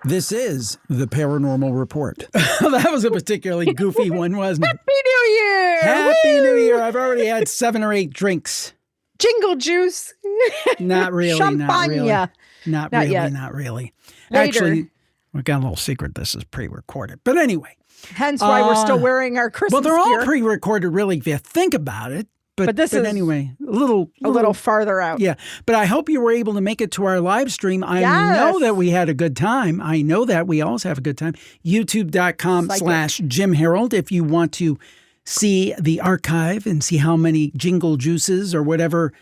This is the Paranormal Report. That was a particularly goofy one, wasn't it? Happy New Year! Happy New Year. I've already had 7 or 8 drinks. Jingle juice. Not really. Champagne. Not really. Later. Actually, we've got a little secret. This is pre-recorded. But anyway. Hence why we're still wearing our Christmas gear. Well, they're all gear. pre-recorded, really, if you think about it. But this is anyway, a little farther out. Yeah. But I hope you were able to make it to our live stream. I know that we had a good time. I know that we always have a good time. YouTube.com/Jim Harold. If you want to see the archive and see how many jingle juices or whatever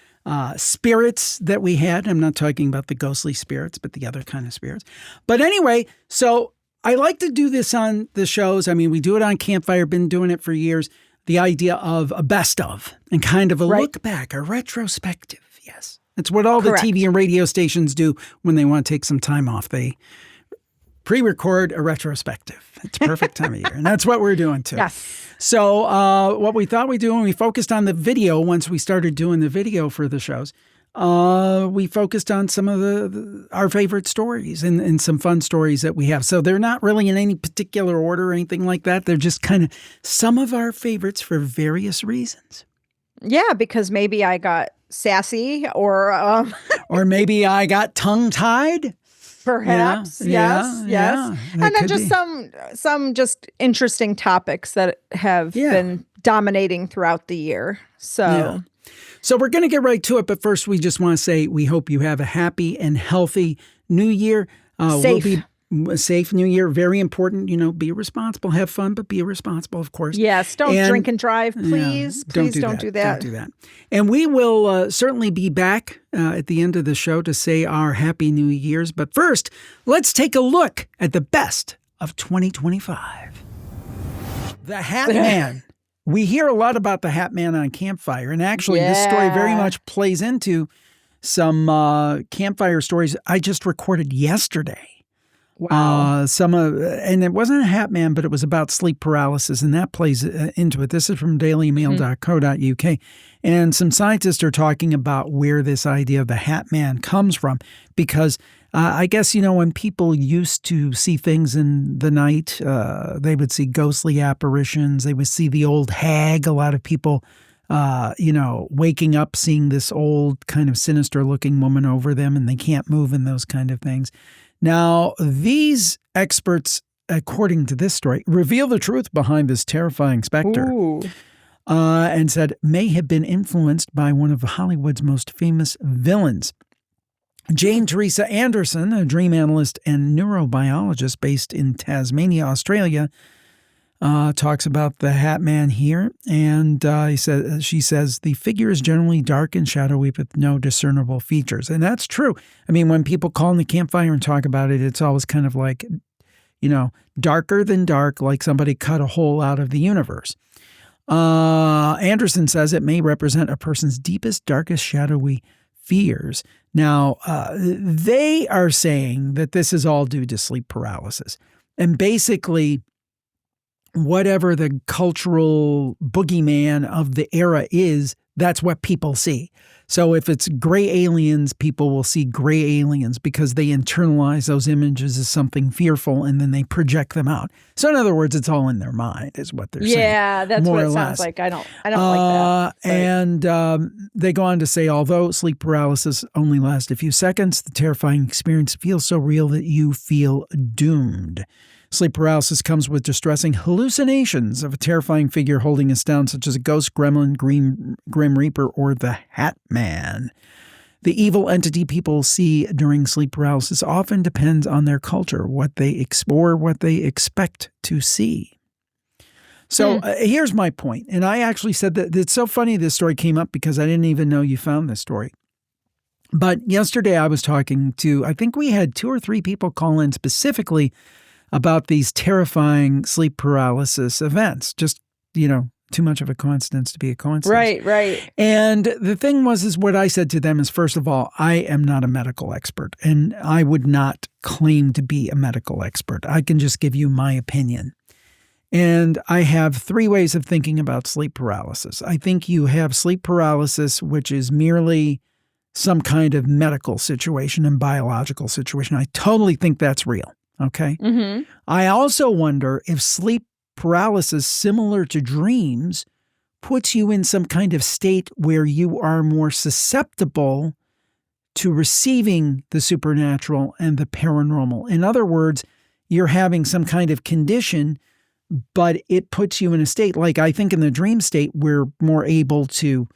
spirits that we had. I'm not talking about the ghostly spirits, but the other kind of spirits. But anyway, so I like to do this on the shows. I mean, we do it on Campfire, been doing it for years. The idea of a best of and kind of a look back, a retrospective. Yes. It's what all the TV and radio stations do when they want to take some time off. They pre-record a retrospective. It's a perfect time of year. And that's what we're doing too. Yes. So what we thought we'd do when we focused on the video, once we started doing the video for the shows, we focused on some of our favorite stories and some fun stories that we have. So they're not really in any particular order or anything like that. They're just kind of some of our favorites for various reasons. Yeah, because maybe I got sassy or or maybe I got tongue-tied. Perhaps. Yes. And then just some just interesting topics that have been dominating throughout the year. So So we're going to get right to it, but first we just want to say we hope you have a happy and healthy New Year. Safe. We'll be a safe New Year. Very important, be responsible, have fun, but be responsible, of course. Yes, don't drink and drive, please. Please don't do that. Don't do that. And we will certainly be back at the end of the show to say our Happy New Year's. But first, let's take a look at the best of 2025. The Hat Man. We hear a lot about the Hat Man on Campfire, and actually this story very much plays into some campfire stories I just recorded yesterday. Wow. And it wasn't a Hat Man, but it was about sleep paralysis, and that plays into it. This is from dailymail.co.uk, and some scientists are talking about where this idea of the Hat Man comes from, because I guess, when people used to see things in the night, they would see ghostly apparitions. They would see the old hag. A lot of people, waking up, seeing this old kind of sinister looking woman over them, and they can't move and those kind of things. Now, these experts, according to this story, reveal the truth behind this terrifying specter. And said may have been influenced by one of Hollywood's most famous villains. Jane Teresa Anderson, a dream analyst and neurobiologist based in Tasmania, Australia, talks about the Hat Man here. And she says the figure is generally dark and shadowy with no discernible features. And that's true. I mean, when people call in the campfire and talk about it, it's always kind of like, darker than dark, like somebody cut a hole out of the universe. Anderson says it may represent a person's deepest, darkest, shadowy fears. Now, they are saying that this is all due to sleep paralysis. And basically, whatever the cultural boogeyman of the era is, that's what people see. So if it's gray aliens, people will see gray aliens because they internalize those images as something fearful and then they project them out. So in other words, it's all in their mind is what they're saying. Yeah, that's what it sounds like. I don't like that. But. And they go on to say, although sleep paralysis only lasts a few seconds, the terrifying experience feels so real that you feel doomed. Sleep paralysis comes with distressing hallucinations of a terrifying figure holding us down, such as a ghost, gremlin, grim reaper, or the Hat Man. The evil entity people see during sleep paralysis often depends on their culture, what they expect to see. So here's my point. And I actually said that it's so funny this story came up because I didn't even know you found this story. But yesterday I was talking to, I think we had 2 or 3 people call in specifically about these terrifying sleep paralysis events. Just, too much of a coincidence to be a coincidence. Right. And the thing is what I said to them is, first of all, I am not a medical expert, and I would not claim to be a medical expert. I can just give you my opinion. And I have 3 ways of thinking about sleep paralysis. I think you have sleep paralysis, which is merely some kind of medical situation and biological situation. I totally think that's real. Okay. Mm-hmm. I also wonder if sleep paralysis, similar to dreams, puts you in some kind of state where you are more susceptible to receiving the supernatural and the paranormal. In other words, you're having some kind of condition, but it puts you in a state, like I think in the dream state, we're more able to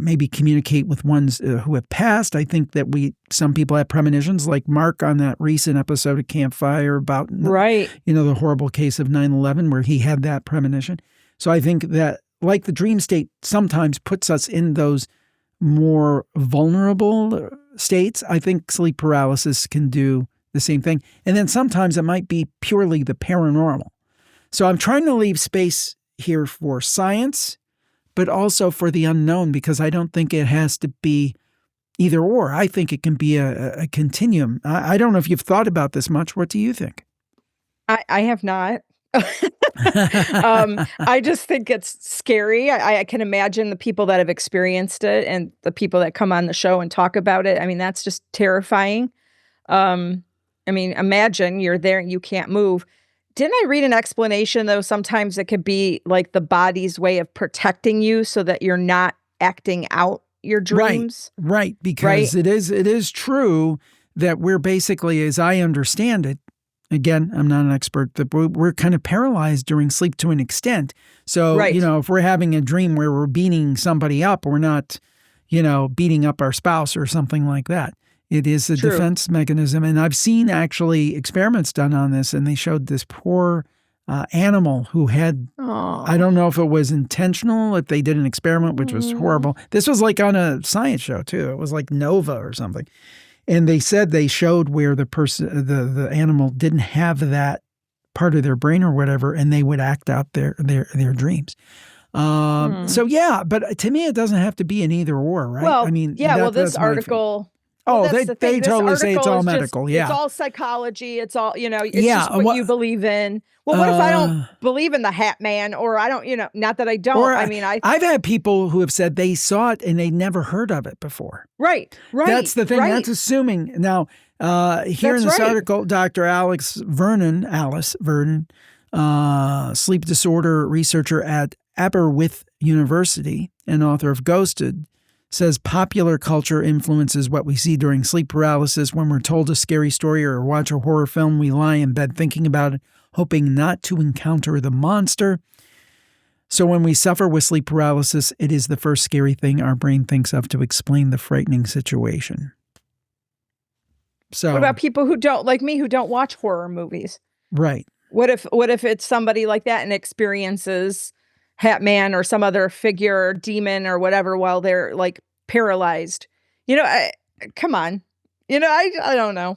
maybe communicate with ones who have passed. I think that some people have premonitions, like Mark on that recent episode of Campfire about the horrible case of 9/11, where he had that premonition. So I think that, like the dream state sometimes puts us in those more vulnerable states, I think sleep paralysis can do the same thing. And then sometimes it might be purely the paranormal. So I'm trying to leave space here for science, but also for the unknown, because I don't think it has to be either or. I think it can be a continuum. I don't know if you've thought about this much. What do you think? I have not. I just think it's scary. I can imagine the people that have experienced it and the people that come on the show and talk about it. I mean, that's just terrifying. Imagine you're there and you can't move. Didn't I read an explanation, though, sometimes it could be like the body's way of protecting you so that you're not acting out your dreams? Right. Because it is true that we're basically, as I understand it, again, I'm not an expert, but we're kind of paralyzed during sleep to an extent. So, if we're having a dream where we're beating somebody up, we're not, beating up our spouse or something like that. It is a defense mechanism. And I've seen actually experiments done on this, and they showed this poor animal who had, I don't know if it was intentional, if they did an experiment, which was horrible. This was like on a science show too. It was like Nova or something. And they said they showed where the animal didn't have that part of their brain or whatever, and they would act out their dreams. So yeah, but to me, it doesn't have to be an either or, right? Well, this article. They totally say it's all medical. It's all psychology. It's all, it's just what you believe in. Well, what if I don't believe in the Hat Man, or I don't, not that I don't. I've had people who have said they saw it and they never heard of it before. Right. That's the thing. That's assuming. Now, here in this article, Dr. Alice Vernon, sleep disorder researcher at Aberystwyth University and author of Ghosted, says popular culture influences what we see during sleep paralysis. When we're told a scary story or watch a horror film, we lie in bed thinking about it, hoping not to encounter the monster. So when we suffer with sleep paralysis, it is the first scary thing our brain thinks of to explain the frightening situation. So what about people who don't, like me, who don't watch horror movies? Right. What if it's somebody like that and experiences Hat Man or some other figure, or demon or whatever, while they're like paralyzed? Come on. I don't know.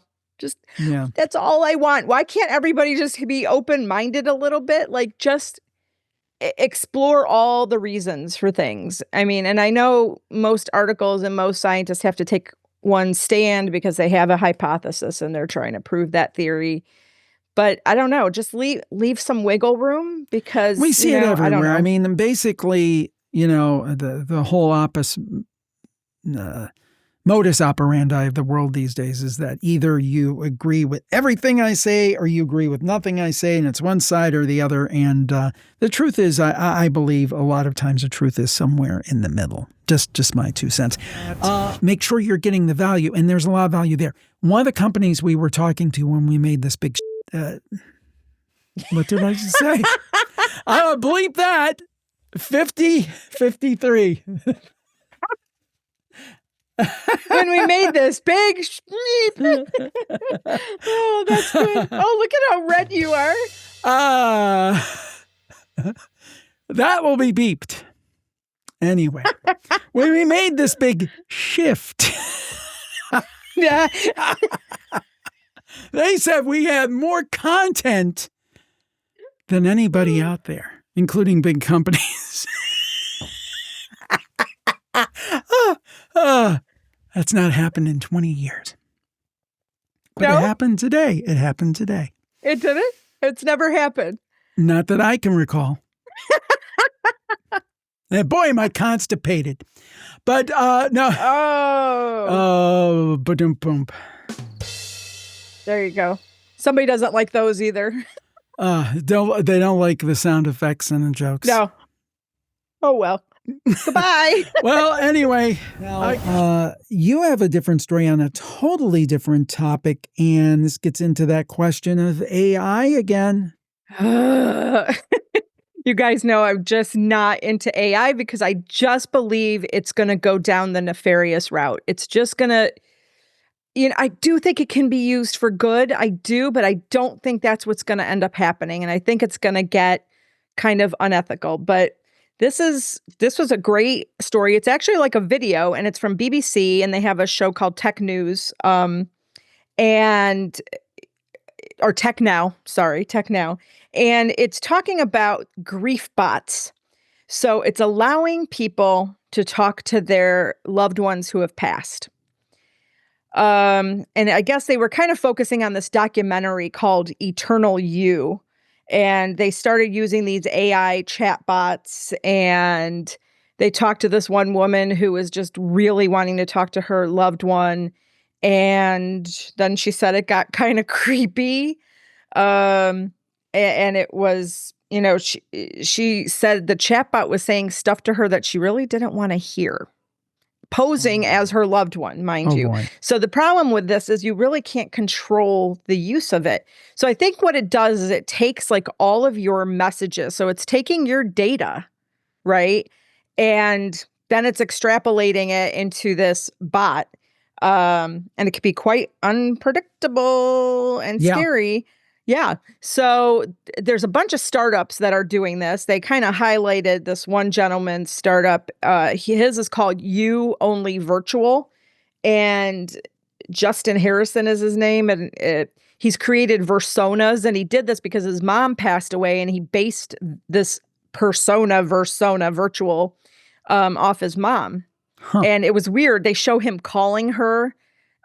That's all I want. Why can't everybody just be open-minded a little bit? Like, just explore all the reasons for things. I mean, and I know most articles and most scientists have to take one stand because they have a hypothesis and they're trying to prove that theory. But I don't know, just leave some wiggle room, because we see it everywhere. I mean, basically, the whole modus operandi of the world these days is that either you agree with everything I say or you agree with nothing I say, and it's one side or the other. And the truth is, I believe a lot of times the truth is somewhere in the middle. Just my 2 cents. Make sure you're getting the value, and there's a lot of value there. One of the companies we were talking to when we made this big what did I just say? I'll bleep that. 53. When we made this big oh, that's good. Oh, look at how red you are. That will be beeped. Anyway, when we made this big shift, they said we had more content than anybody out there, including big companies. That's not happened in 20 years. But It happened today. It happened today. It didn't? It's never happened. Not that I can recall. And boy, am I constipated. But no. Oh. Ba-dum-bum. There you go. Somebody doesn't like those either. They don't like the sound effects and the jokes. No. Oh, well. Goodbye. Well, anyway, now, you have a different story on a totally different topic, and this gets into that question of AI again. You guys know I'm just not into AI because I just believe it's going to go down the nefarious route. It's just going to, I do think it can be used for good. I do, but I don't think that's what's going to end up happening. And I think it's going to get kind of unethical. But this was a great story. It's actually like a video, and it's from BBC, and they have a show called Tech News, or Tech Now, and it's talking about grief bots. So it's allowing people to talk to their loved ones who have passed. And I guess they were kind of focusing on this documentary called Eternal You. And they started using these AI chatbots, and they talked to this one woman who was just really wanting to talk to her loved one. And then she said it got kind of creepy. And it was, she said the chatbot was saying stuff to her that she really didn't want to hear, posing as her loved one, mind you. Boy. So the problem with this is you really can't control the use of it. So I think what it does is it takes like all of your messages. So it's taking your data, right? And then it's extrapolating it into this bot. And it can be quite unpredictable and scary. Yeah. So there's a bunch of startups that are doing this. They kind of highlighted this one gentleman's startup. His is called You Only Virtual. And Justin Harrison is his name. And he's created Versonas. And he did this because his mom passed away. And he based this Versona virtual off his mom. Huh. And it was weird. They show him calling her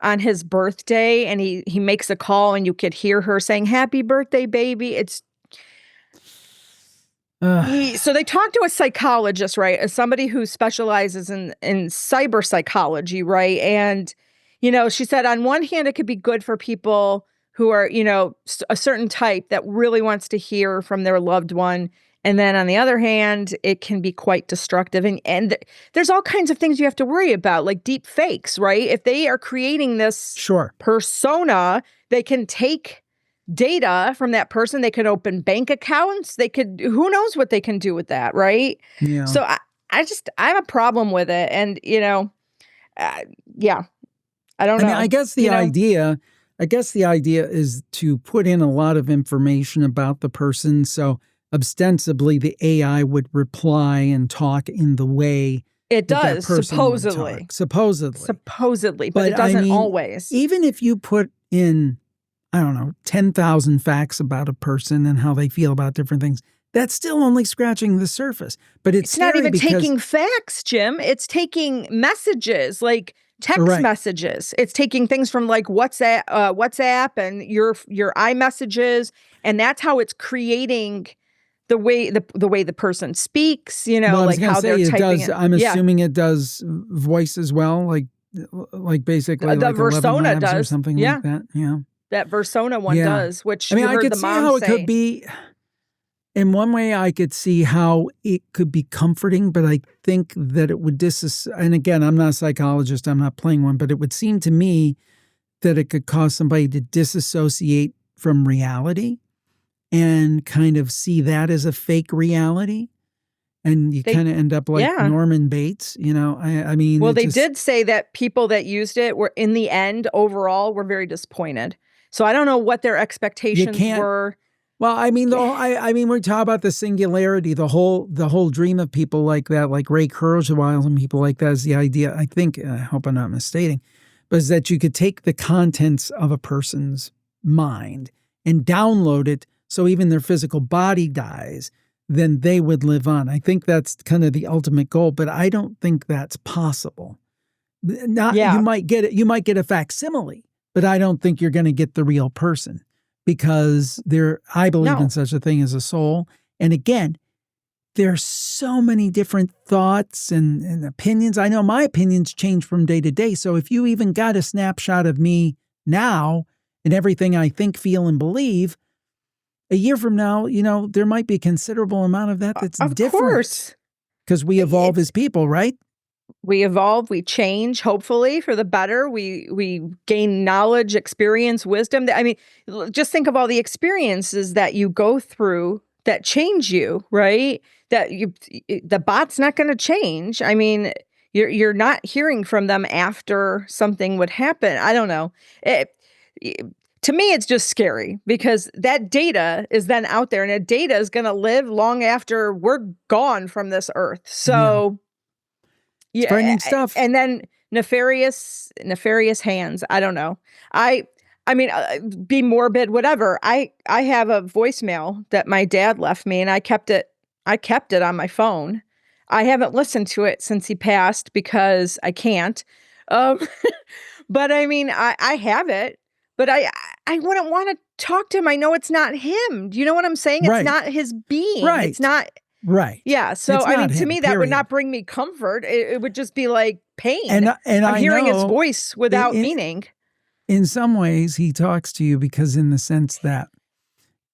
on his birthday, and he makes a call, and you could hear her saying, "Happy birthday, baby." So they talked to a psychologist, right? As somebody who specializes in cyber psychology, right? And, she said on one hand, it could be good for people who are, a certain type that really wants to hear from their loved one. And then on the other hand, it can be quite destructive. And there's all kinds of things you have to worry about, like deep fakes, right? If they are creating this persona, they can take data from that person. They could open bank accounts. Who knows what they can do with that, right? Yeah. So I have a problem with it. And, I don't know. I guess the idea is to put in a lot of information about the person. So ostensibly, the AI would reply and talk in the way it does, supposedly. Supposedly, but it doesn't always. Even if you put in, 10,000 facts about a person and how they feel about different things, that's still only scratching the surface. But it's not even taking facts, Jim. It's taking messages, like text messages. It's taking things from like WhatsApp and your iMessages, and that's how it's creating the way the person speaks, like how they're typing it. I'm assuming it does voice as well, like basically the like Versona does or something like that. Yeah, that Versona one does. Which I could see how it could be. In one way, I could see how it could be comforting, but I think that it would and again, I'm not a psychologist, I'm not playing one, but it would seem to me that it could cause somebody to disassociate from reality and kind of see that as a fake reality. And you kind of end up like Norman Bates, I mean. Well, they did say that people that used it were, in the end, overall, were very disappointed. So I don't know what their expectations were. Well, I mean, we talk about the singularity, the whole dream of people like that, like Ray Kurzweil and people like that is the idea, I think, I hope I'm not misstating, but is that you could take the contents of a person's mind and download it so even their physical body dies, then they would live on. I think that's kind of the ultimate goal, but I don't think that's possible. You might get a facsimile, but I don't think you're going to get the real person because I believe in such a thing as a soul. And again, there's so many different thoughts and opinions. I know my opinions change from day to day. So if you even got a snapshot of me now in everything I think, feel, and believe, a year from now, there might be a considerable amount of that that's Of different. course. Because we evolve as people, right? We evolve, we change, hopefully for the better. We gain knowledge, experience, wisdom. I mean, just think of all the experiences that you go through that change you, right? The bot's not going to change. I mean, you're not hearing from them after something would happen. I don't know. To me, it's just scary because that data is then out there, and that data is going to live long after we're gone from this earth. So, it's frightening stuff. And then nefarious hands. I don't know. I mean, be morbid, whatever. I have a voicemail that my dad left me, and I kept it on my phone. I haven't listened to it since he passed because I can't. But I mean, I have it. But I wouldn't want to talk to him. I know it's not him. Do you know what I'm saying? Right. It's not his being. Right. It's not. Right. Yeah. So, it's I mean, him, to me, that would period. not bring me comfort. It would just be like pain. And I'm hearing his voice without meaning. In some ways, he talks to you because in the sense that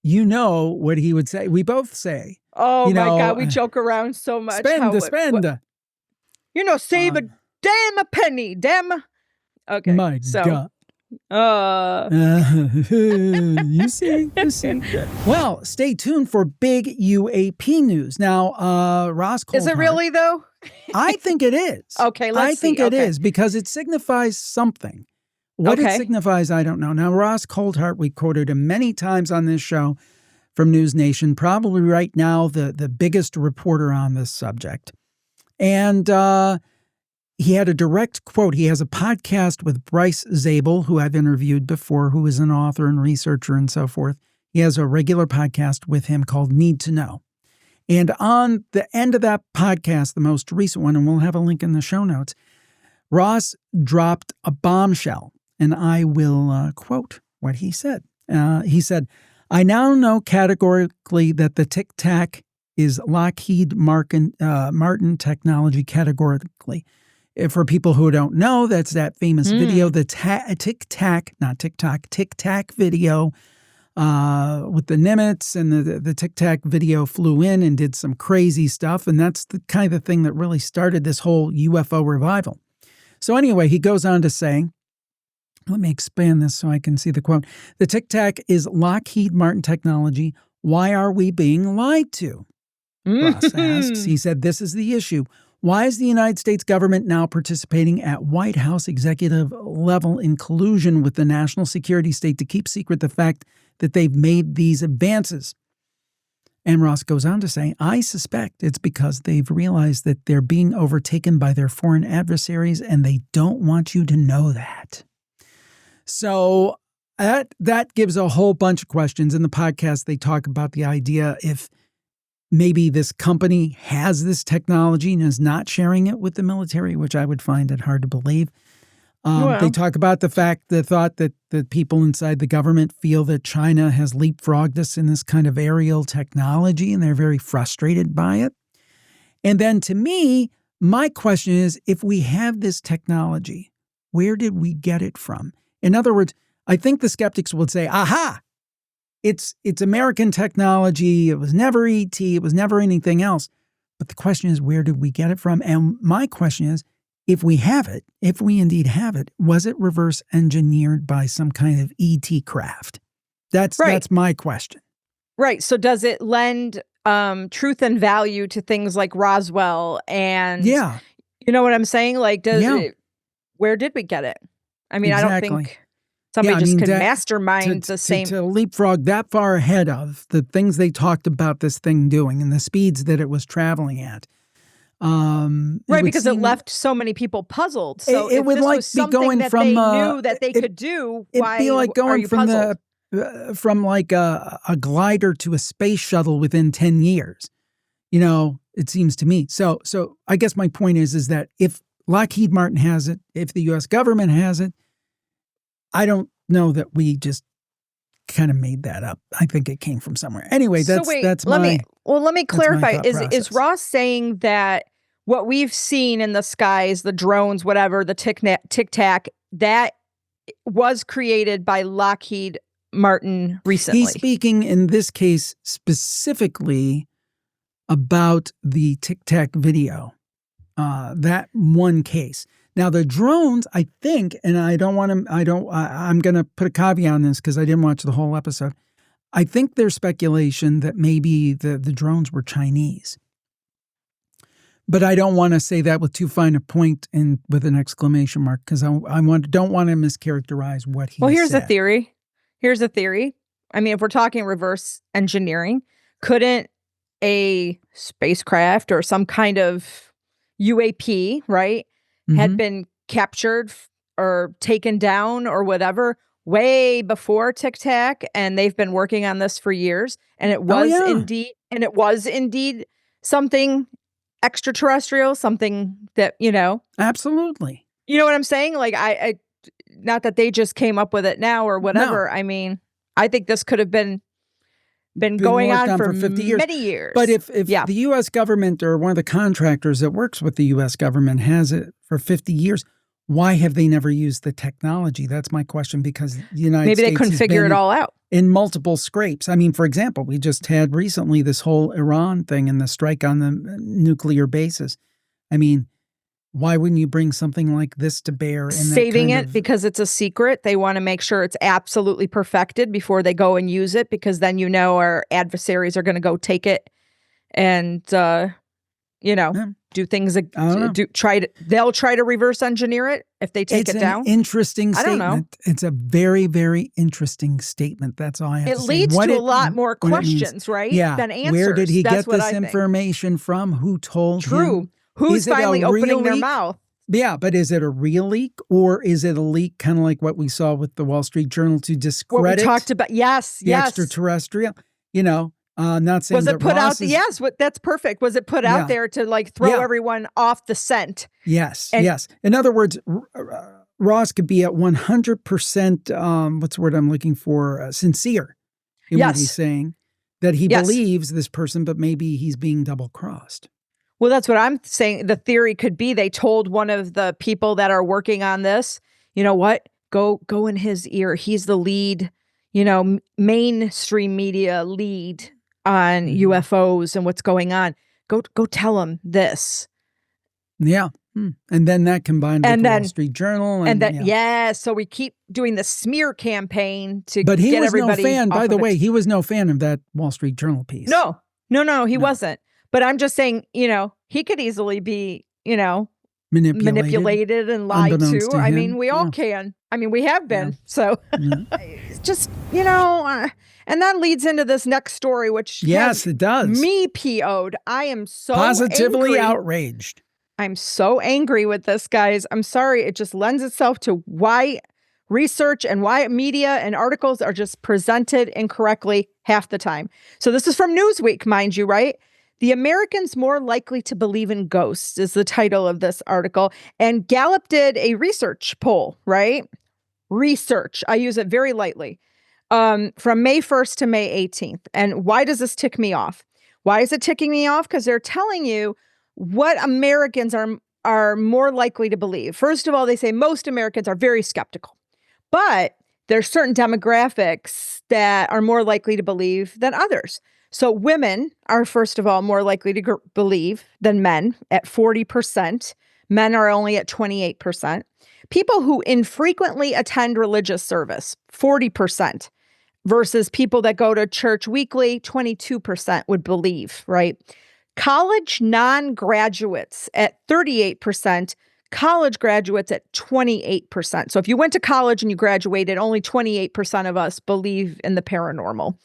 what he would say. We both say. Oh, my God. We joke around so much. Spend. Save a damn a penny. Damn. Okay. My God. You see. Well, stay tuned for big UAP news. Now, Ross Coulthart, is it really though? I think it is. Okay, let's see. I think it is because it signifies something. What it signifies, I don't know. Now, Ross Coulthart, we quoted him many times on this show from News Nation, probably right now the biggest reporter on this subject. And he had a direct quote. He has a podcast with Bryce Zabel, who I've interviewed before, who is an author and researcher and so forth. He has a regular podcast with him called Need to Know. And on the end of that podcast, the most recent one, and we'll have a link in the show notes, Ross dropped a bombshell, and I will quote what he said. He said, "I now know categorically that the Tic Tac is Lockheed Martin technology categorically. For people who don't know, that's that famous video, the Tic Tac, not TikTok, Tic Tac video with the Nimitz, and the Tic Tac video flew in and did some crazy stuff. And that's the kind of thing that really started this whole UFO revival. So anyway, he goes on to say, let me expand this so I can see the quote. The Tic Tac is Lockheed Martin technology. Why are we being lied to? Ross asks. He said, this is the issue. Why is the United States government now participating at White House executive level in collusion with the national security state to keep secret the fact that they've made these advances? And Ross goes on to say, I suspect it's because they've realized that they're being overtaken by their foreign adversaries and they don't want you to know that. So that gives a whole bunch of questions. In the podcast, they talk about the idea if maybe this company has this technology and is not sharing it with the military, which I would find it hard to believe. They talk about the thought that the people inside the government feel that China has leapfrogged us in this kind of aerial technology, and they're very frustrated by it. And then to me, my question is, if we have this technology, where did we get it from? In other words, I think the skeptics would say, aha, it's American technology. It was never ET. It was never anything else. But the question is, where did we get it from? And my question is, if we have it, if we indeed have it, was it reverse engineered by some kind of ET craft? That's my question. Right. So does it lend truth and value to things like Roswell? And you know what I'm saying? Like, where did we get it? I mean, exactly. I don't think somebody could mastermind the same. To leapfrog that far ahead of the things they talked about this thing doing and the speeds that it was traveling at. Because it left so many people puzzled. So it would like be going from they knew that they could do. It'd be like going from like a glider to a space shuttle within 10 years. It seems to me. So I guess my point is that if Lockheed Martin has it, if the U.S. government has it, I don't know that we just kind of made that up. I think it came from somewhere. Anyway, let me clarify. Is Ross saying that what we've seen in the skies, the drones, whatever, the Tic Tac, that was created by Lockheed Martin recently. He's speaking in this case specifically about the Tic Tac video, that one case. Now the drones, I think, and I'm going to put a caveat on this because I didn't watch the whole episode. I think there's speculation that maybe the drones were Chinese. But I don't want to say that with too fine a point and with an exclamation mark because I don't want to mischaracterize what he said. Well, here's a theory. Here's a theory. I mean, if we're talking reverse engineering, couldn't a spacecraft or some kind of UAP, right, had been captured or taken down or whatever way before Tic Tac, and they've been working on this for years, and it was indeed something extraterrestrial, something that, Absolutely. You know what I'm saying? Like, I not that they just came up with it now or whatever. No. I mean, I think this could have been going on for 50 years. Many years. But if the U.S. government or one of the contractors that works with the U.S. government has it for 50 years, why have they never used the technology? That's my question, because the United States maybe they couldn't figure it all out. In multiple scrapes. I mean, for example, we just had recently this whole Iran thing and the strike on the nuclear bases. I mean, why wouldn't you bring something like this to bear? Saving it because it's a secret. They want to make sure it's absolutely perfected before they go and use it, because then our adversaries are going to go take it and, do things. They'll try to reverse engineer it if they take it down. It's an interesting statement. I don't know. It's a very, very interesting statement. That's all I have to say. It leads to a lot more questions, right? Yeah. Than answers. Where did he get this information from? Who told him? True. Who's finally opening their mouth? Yeah, but is it a real leak, or is it a leak kind of like what we saw with the Wall Street Journal to discredit what we talked about? Yes. Extraterrestrial, not saying was it put out? Yes, that's perfect. Was it put out there to throw everyone off the scent? Yes, yes. In other words, Ross could be at 100%, what's the word I'm looking for, sincere in what he's saying, that he believes this person, but maybe he's being double-crossed. Well, that's what I'm saying. The theory could be they told one of the people that are working on this, you know what, go in his ear. He's the lead, mainstream media lead on UFOs and what's going on. Go tell him this. Yeah. And then that combined with the Wall Street Journal. So we keep doing the smear campaign to But he get was everybody no fan, by the way, he was no fan of that Wall Street Journal piece. No, he wasn't. But I'm just saying, he could easily be, manipulated and lied to. I mean, we all can. I mean, we have been. So it's just, and that leads into this next story, which it does. Me PO'd. I am so positively angry. Outraged. I'm so angry with this, guys. I'm sorry. It just lends itself to why research and why media and articles are just presented incorrectly half the time. So this is from Newsweek, mind you, right? The Americans More Likely to Believe in Ghosts is the title of this article. And Gallup did a research poll, right? Research. I use it very lightly. From May 1st to May 18th. And why does this tick me off? Why is it ticking me off? Because they're telling you what Americans are more likely to believe. First of all, they say most Americans are very skeptical. But there's certain demographics that are more likely to believe than others. So women are, first of all, more likely to believe than men at 40%. Men are only at 28%. People who infrequently attend religious service, 40%, versus people that go to church weekly, 22% would believe, right? College non-graduates at 38%. College graduates at 28%. So if you went to college and you graduated, only 28% of us believe in the paranormal.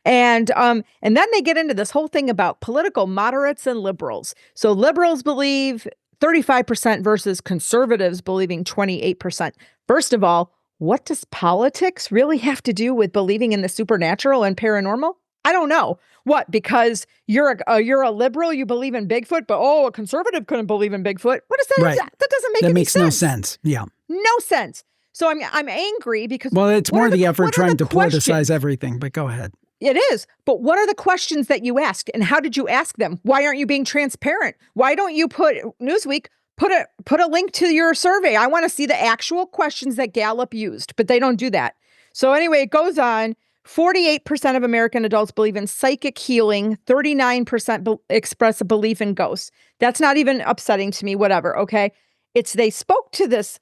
And then they get into this whole thing about political moderates and liberals. So liberals believe 35% versus conservatives believing 28%. First of all, what does politics really have to do with believing in the supernatural and paranormal? I don't know. What? Because you're a liberal, you believe in Bigfoot, but a conservative couldn't believe in Bigfoot. What does that? Right. That doesn't make any sense. That makes no sense. Yeah. No sense. So I'm angry because it's more the effort trying to politicize everything. But go ahead. It is. But what are the questions that you ask, and how did you ask them? Why aren't you being transparent? Why don't you put Newsweek put a link to your survey. I want to see the actual questions that Gallup used, but they don't do that. So anyway, it goes on. 48% of American adults believe in psychic healing. 39% express a belief in ghosts. That's not even upsetting to me, whatever, okay? They spoke to this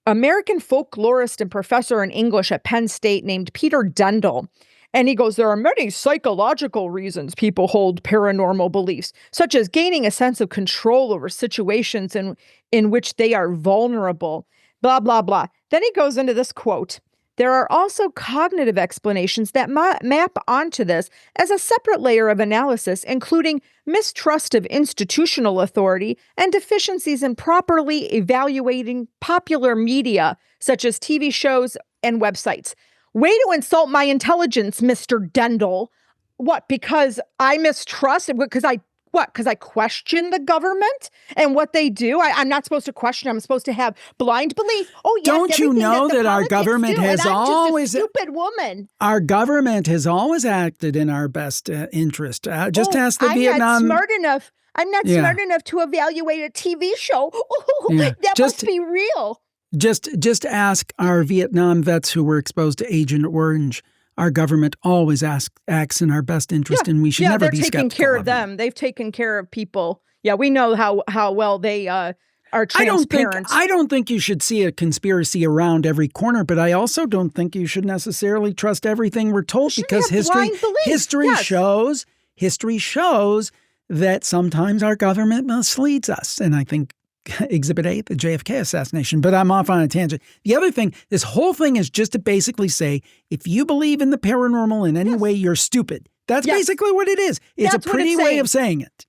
American folklorist and professor in English at Penn State named Peter Dendel. And he goes, there are many psychological reasons people hold paranormal beliefs, such as gaining a sense of control over situations in which they are vulnerable, blah, blah, blah. Then he goes into this quote. There are also cognitive explanations that map onto this as a separate layer of analysis, including mistrust of institutional authority and deficiencies in properly evaluating popular media, such as TV shows and websites. Way to insult my intelligence, Mr. Dendel. What, because I mistrust? Because I question the government and what they do? I'm not supposed to question. I'm supposed to have blind belief. Oh, yes. Don't you know that our government has always... I'm just a stupid woman. Our government has always acted in our best interest. Just ask the Vietnam... I'm not smart enough to evaluate a TV show. That must be real. Just ask our Vietnam vets who were exposed to Agent Orange. Our government always acts in our best interest, and we should never be skeptical. Yeah, they're taking care of them. They've taken care of people. Yeah, we know how well they are transparent. I don't think you should see a conspiracy around every corner, but I also don't think you should necessarily trust everything we're told, because history shows that sometimes our government misleads us, and I think Exhibit A, the JFK assassination, but I'm off on a tangent. The other thing, this whole thing is just to basically say, if you believe in the paranormal in any way, you're stupid. That's basically what it is. It's a pretty way of saying it.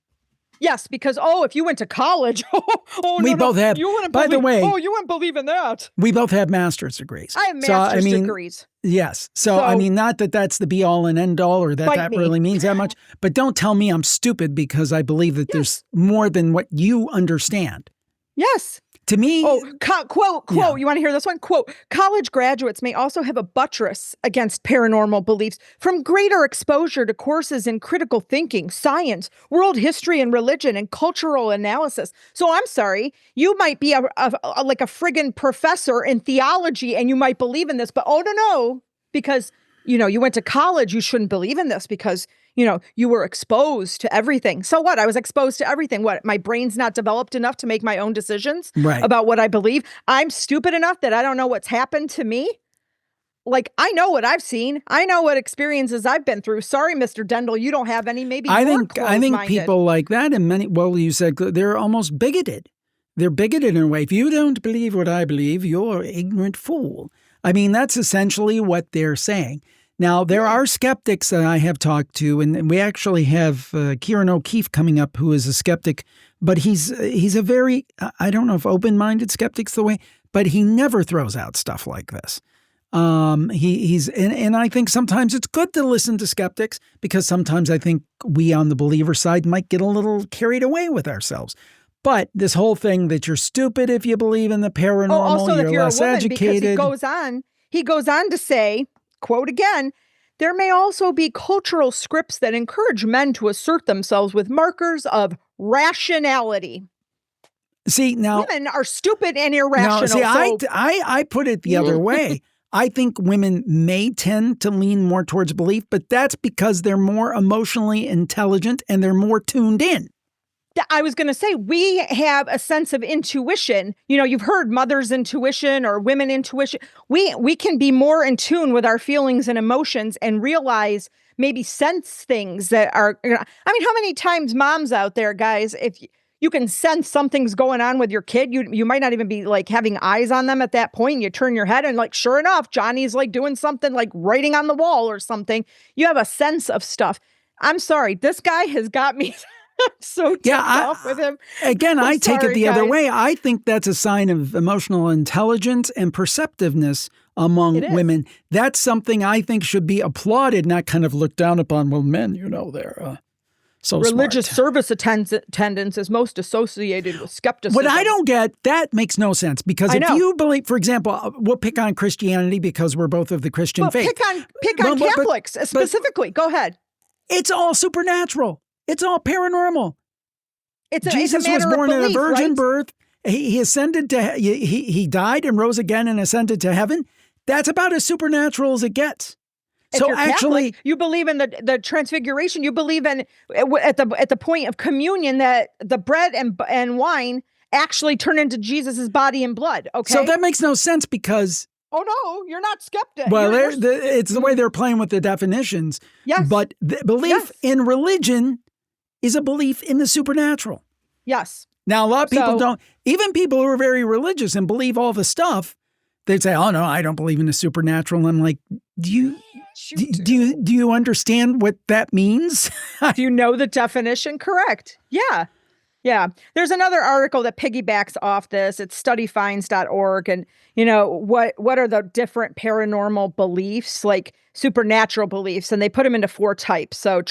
Yes, because, if you went to college, we both have. You wouldn't by the way, you wouldn't believe in that. We both have master's degrees. I have master's degrees. Yes. So, I mean, not that that's the be all and end all, or that really means that much, but don't tell me I'm stupid because I believe that there's more than what you understand. Yes. To me... quote, you want to hear this one? Quote, college graduates may also have a buttress against paranormal beliefs from greater exposure to courses in critical thinking, science, world history and religion, and cultural analysis. So I'm sorry, you might be like a friggin' professor in theology and you might believe in this, but no, because, you went to college, you shouldn't believe in this because... you were exposed to everything. So what? I was exposed to everything. What? My brain's not developed enough to make my own decisions about what I believe. I'm stupid enough that I don't know what's happened to me. Like, I know what I've seen. I know what experiences I've been through. Sorry, Mr. Dendel, you don't have any. Maybe I think people like that, and many, you said they're almost bigoted. They're bigoted in a way. If you don't believe what I believe, you're an ignorant fool. I mean, that's essentially what they're saying. Now, there are skeptics that I have talked to, and we actually have Kieran O'Keefe coming up, who is a skeptic, but he's a very, I don't know if open-minded skeptic's the way, but he never throws out stuff like this. And I think sometimes it's good to listen to skeptics, because sometimes I think we on the believer side might get a little carried away with ourselves. But this whole thing that you're stupid if you believe in the paranormal, also you're less educated. Because he goes on to say, quote again, there may also be cultural scripts that encourage men to assert themselves with markers of rationality. See, now... Women are stupid and irrational. No, see, I put it the other way. I think women may tend to lean more towards belief, but that's because they're more emotionally intelligent and they're more tuned in. I was going to say, we have a sense of intuition. You've heard mother's intuition or women intuition. We can be more in tune with our feelings and emotions and realize, maybe sense things that are, I mean, how many times moms out there, guys, if you can sense something's going on with your kid, you might not even be like having eyes on them at that point. You turn your head and like, sure enough, Johnny's like doing something, like writing on the wall or something. You have a sense of stuff. I'm sorry, this guy has got me so ticked off with him. Again, I take it the other way. I think that's a sign of emotional intelligence and perceptiveness among women. That's something I think should be applauded, not kind of looked down upon. Well, men, they're so religious smart. Service attendance is most associated with skepticism. What I don't get, that makes no sense. Because if you believe, for example, we'll pick on Christianity because we're both of the Christian faith. Pick on Catholics specifically. Go ahead. It's all supernatural. It's all paranormal. Jesus was born at a virgin birth, he ascended to, he died and rose again and ascended to heaven. That's about as supernatural as it gets. If So you're actually, Catholic, you believe in the transfiguration. You believe in at the point of communion that the bread and wine actually turn into Jesus's body and blood. Okay, so that makes no sense because oh no, you're not skeptic. well, it's the way they're playing with the definitions. Yes, but the belief in religion is a belief in the supernatural. Yes. Now a lot of people don't. Even people who are very religious and believe all the stuff, they'd say, "Oh no, I don't believe in the supernatural." And I'm like, Do you understand what that means? Do you know the definition? Correct. Yeah. Yeah. There's another article that piggybacks off this. It's studyfinds.org. And, what are the different paranormal beliefs, like supernatural beliefs? And they put them into 4 types. So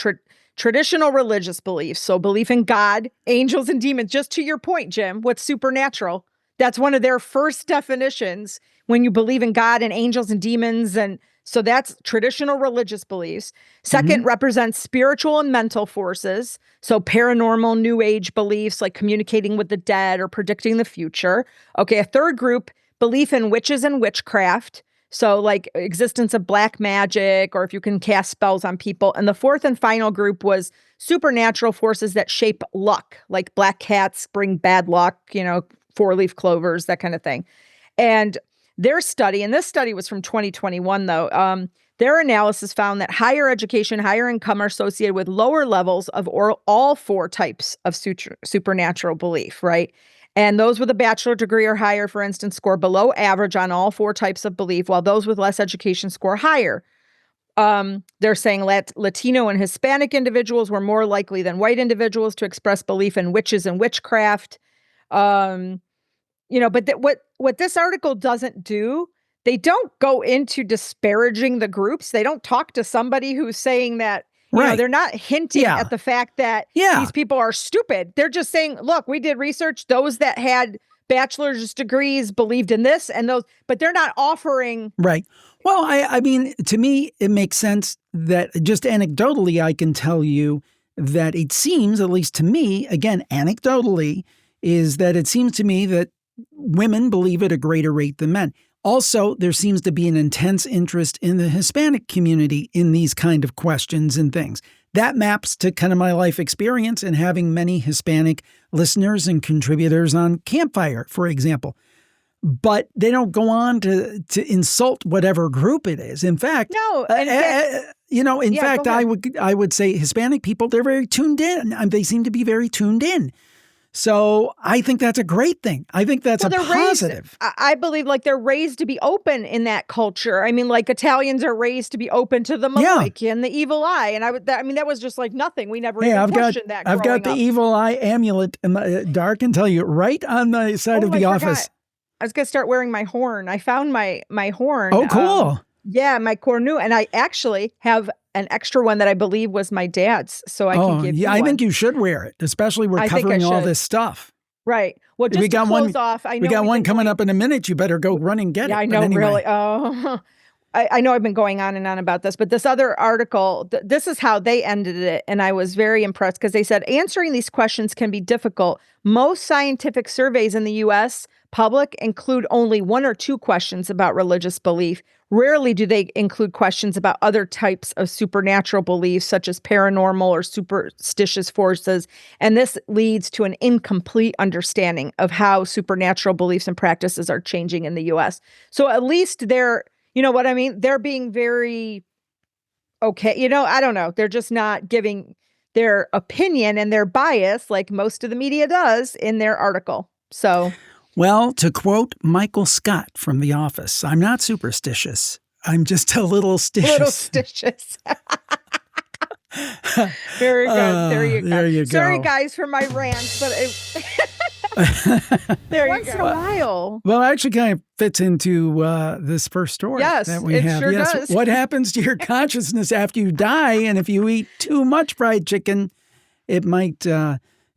traditional religious beliefs. So belief in God, angels, and demons. Just to your point, Jim, what's supernatural? That's one of their first definitions when you believe in God and angels and demons. And so that's traditional religious beliefs. Second represents spiritual and mental forces. So paranormal, new age beliefs like communicating with the dead or predicting the future. Okay, a third group, belief in witches and witchcraft. So like existence of black magic or if you can cast spells on people. And the fourth and final group was supernatural forces that shape luck, like black cats bring bad luck, 4-leaf clovers, that kind of thing. And their study, and this study was from 2021 though, their analysis found that higher education, higher income are associated with lower levels of all 4 types of supernatural belief, right? And those with a bachelor degree or higher, for instance, score below average on all 4 types of belief, while those with less education score higher. They're saying Latino and Hispanic individuals were more likely than white individuals to express belief in witches and witchcraft. But what this article doesn't do, they don't go into disparaging the groups. They don't talk to somebody who's saying that, they're not hinting at the fact that these people are stupid. They're just saying, look, we did research. Those that had bachelor's degrees believed in this and those, but they're not offering. Right. Well, I mean, to me, it makes sense that just anecdotally, I can tell you that it seems, at least to me, again, anecdotally, is that it seems to me that women believe at a greater rate than men. Also, there seems to be an intense interest in the Hispanic community in these kind of questions and things. That maps to kind of my life experience and having many Hispanic listeners and contributors on Campfire, for example. But they don't go on to insult whatever group it is. In fact, no. In fact, I would say Hispanic people, they're very tuned in. They seem to be very tuned in. So I think that's a great thing. I think that's a positive. I believe they're raised to be open in that culture. I mean, like Italians are raised to be open to the Maliki and the evil eye. And that was just like nothing. We never even questioned that. I've got the evil eye amulet in the dark and tell you right on the side of the office. I was going to start wearing my horn. I found my horn. Oh, cool. My cornu. And I actually have an extra one that I believe was my dad's. So I can give you one. I think you should wear it, especially we're covering all this stuff. Right. Well, just to close off, I know we got one coming up in a minute. You better go run and get it. Yeah, I know, really. Oh, I know I've been going on and on about this, but this other article, this is how they ended it. And I was very impressed because they said, answering these questions can be difficult. Most scientific surveys in the U.S. public include only 1 or 2 questions about religious belief. Rarely do they include questions about other types of supernatural beliefs, such as paranormal or superstitious forces. And this leads to an incomplete understanding of how supernatural beliefs and practices are changing in the U.S. So at least they're, you know what I mean? They're being very okay. I don't know. They're just not giving their opinion and their bias like most of the media does in their article. So... Well, to quote Michael Scott from The Office, I'm not superstitious. I'm just a little stitious. Very good. There you go. There you go. Sorry, guys, for my rant, but there you go. Once in a while. Well, it actually kind of fits into this first story that we have. Sure does. What happens to your consciousness after you die? And if you eat too much fried chicken, it might...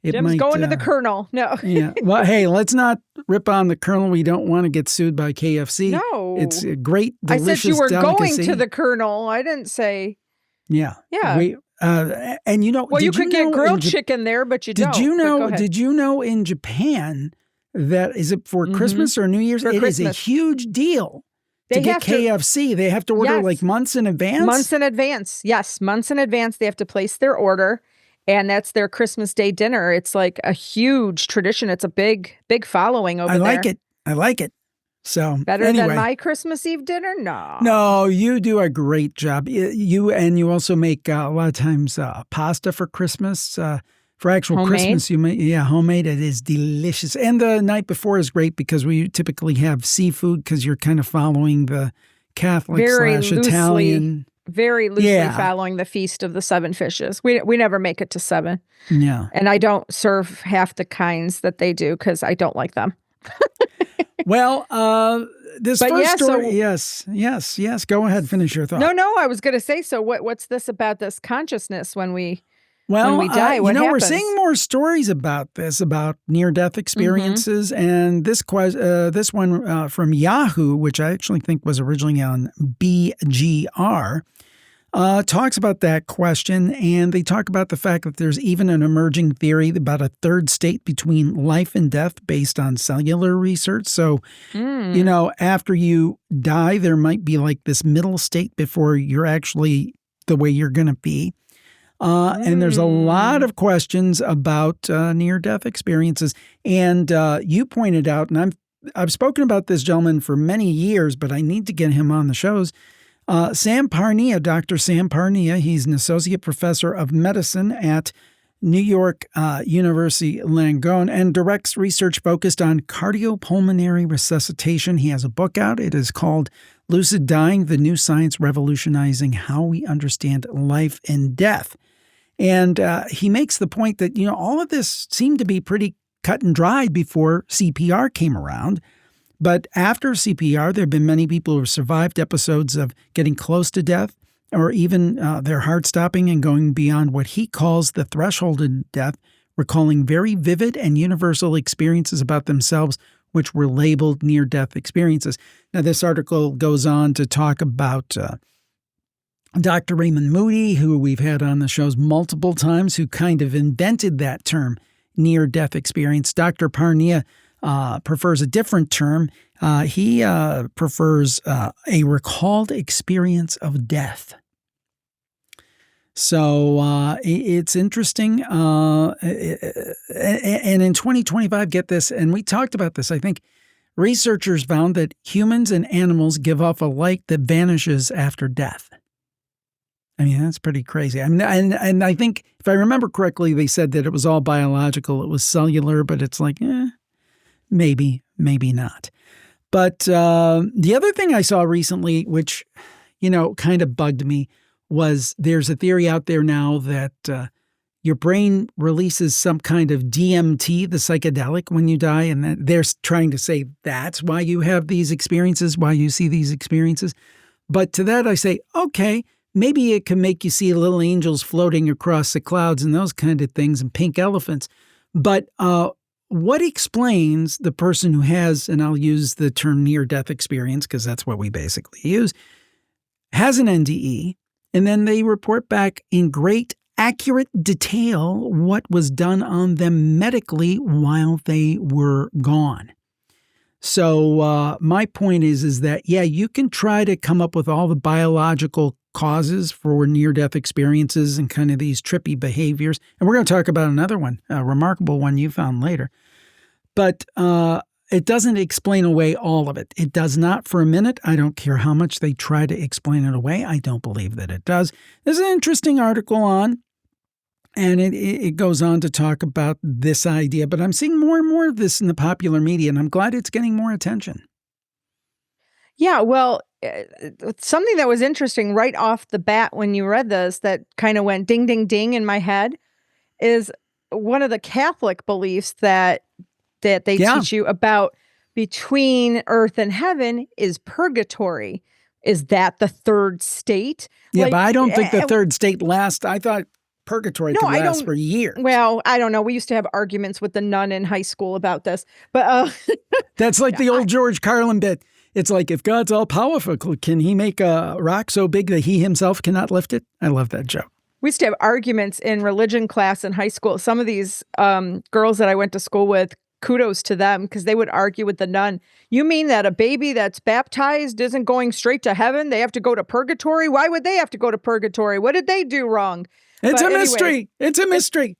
Jim's going to the Colonel. No. Yeah. Well, hey, let's not rip on the Colonel. We don't want to get sued by KFC. No. It's a great, delicious I said you were delicacy. going to the Colonel. I didn't say. Yeah. Yeah. And well, you could get grilled chicken there, but you don't. Did you know in Japan that is it for Christmas or New Year's? For It is Christmas. a huge deal to They get have to- KFC. They have to order Yes. like months in advance. Months in advance. Yes, months in advance. They have to place their order, and that's their Christmas Day dinner. It's like a huge tradition. It's a big following over I there. like it. I like it. So Better anyway. than my Christmas Eve dinner? No. No, you do a great job. You also make a lot of times pasta for Christmas. For actual Homemade? Christmas, you make homemade. It is delicious, and the night before is great because we typically have seafood because you're kind of following the Catholic Italian. Very loosely Yeah. following the Feast of the Seven Fishes. We never make it to 7. Yeah. And I don't serve half the kinds that they do because I don't like them. Well, this But first yeah, story. so- Yes. Go ahead, finish your thought. No, I was going to say, so what's this about this consciousness when we Well, we die? What we're happens? seeing more stories about this, about near-death experiences, and this one from Yahoo, which I actually think was originally on BGR, talks about that question, and they talk about the fact that there's even an emerging theory about a third state between life and death based on cellular research. So, after you die, there might be like this middle state before you're actually the way you're going to be. And there's a lot of questions about near-death experiences. And you pointed out, and I've spoken about this gentleman for many years, but I need to get him on the shows. Sam Parnia, Dr. Sam Parnia, he's an associate professor of medicine at New York University Langone and directs research focused on cardiopulmonary resuscitation. He has a book out. It is called Lucid Dying, The New Science Revolutionizing How We Understand Life and Death. And he makes the point that, all of this seemed to be pretty cut and dried before CPR came around. But after CPR, there have been many people who have survived episodes of getting close to death or even their heart stopping and going beyond what he calls the threshold of death, recalling very vivid and universal experiences about themselves, which were labeled near-death experiences. Now, this article goes on to talk about Dr. Raymond Moody, who we've had on the shows multiple times, who kind of invented that term, near-death experience. Dr. Parnia prefers a different term. He prefers a recalled experience of death. So it's interesting. And in 2025, get this, and we talked about this, I think, researchers found that humans and animals give off a light that vanishes after death. I mean, that's pretty crazy. I mean, and I think, if I remember correctly, they said that it was all biological. It was cellular, but it's like, maybe not. But the other thing I saw recently, which, kind of bugged me, was there's a theory out there now that your brain releases some kind of DMT, the psychedelic, when you die. And that they're trying to say that's why you have these experiences, why you see these experiences. But to that, I say, okay, maybe it can make you see little angels floating across the clouds and those kind of things and pink elephants. But what explains the person who has, and I'll use the term near-death experience because that's what we basically use, has an NDE, and then they report back in great accurate detail what was done on them medically while they were gone. So my point is that, yeah, you can try to come up with all the biological causes for near-death experiences and kind of these trippy behaviors. And we're going to talk about another one, a remarkable one you found later. But it doesn't explain away all of it. It does not for a minute. I don't care how much they try to explain it away. I don't believe that it does. There's an interesting article on, and it goes on to talk about this idea. But I'm seeing more and more of this in the popular media, and I'm glad it's getting more attention. Yeah, well, something that was interesting right off the bat when you read this that kind of went ding, ding, ding in my head is one of the Catholic beliefs that they teach you about between earth and heaven is purgatory. Is that the third state? Yeah, but I don't think the third state lasts. I thought purgatory could last for years. Well, I don't know. We used to have arguments with the nun in high school about this. But that's like the old George Carlin bit. It's like, if God's all powerful, can he make a rock so big that he himself cannot lift it? I love that joke. We used to have arguments in religion class in high school. Some of these girls that I went to school with kudos to them, because they would argue with the nun. You mean that a baby that's baptized isn't going straight to heaven? They have to go to purgatory? Why would they have to go to purgatory? What did they do wrong? It's a mystery. It's a mystery.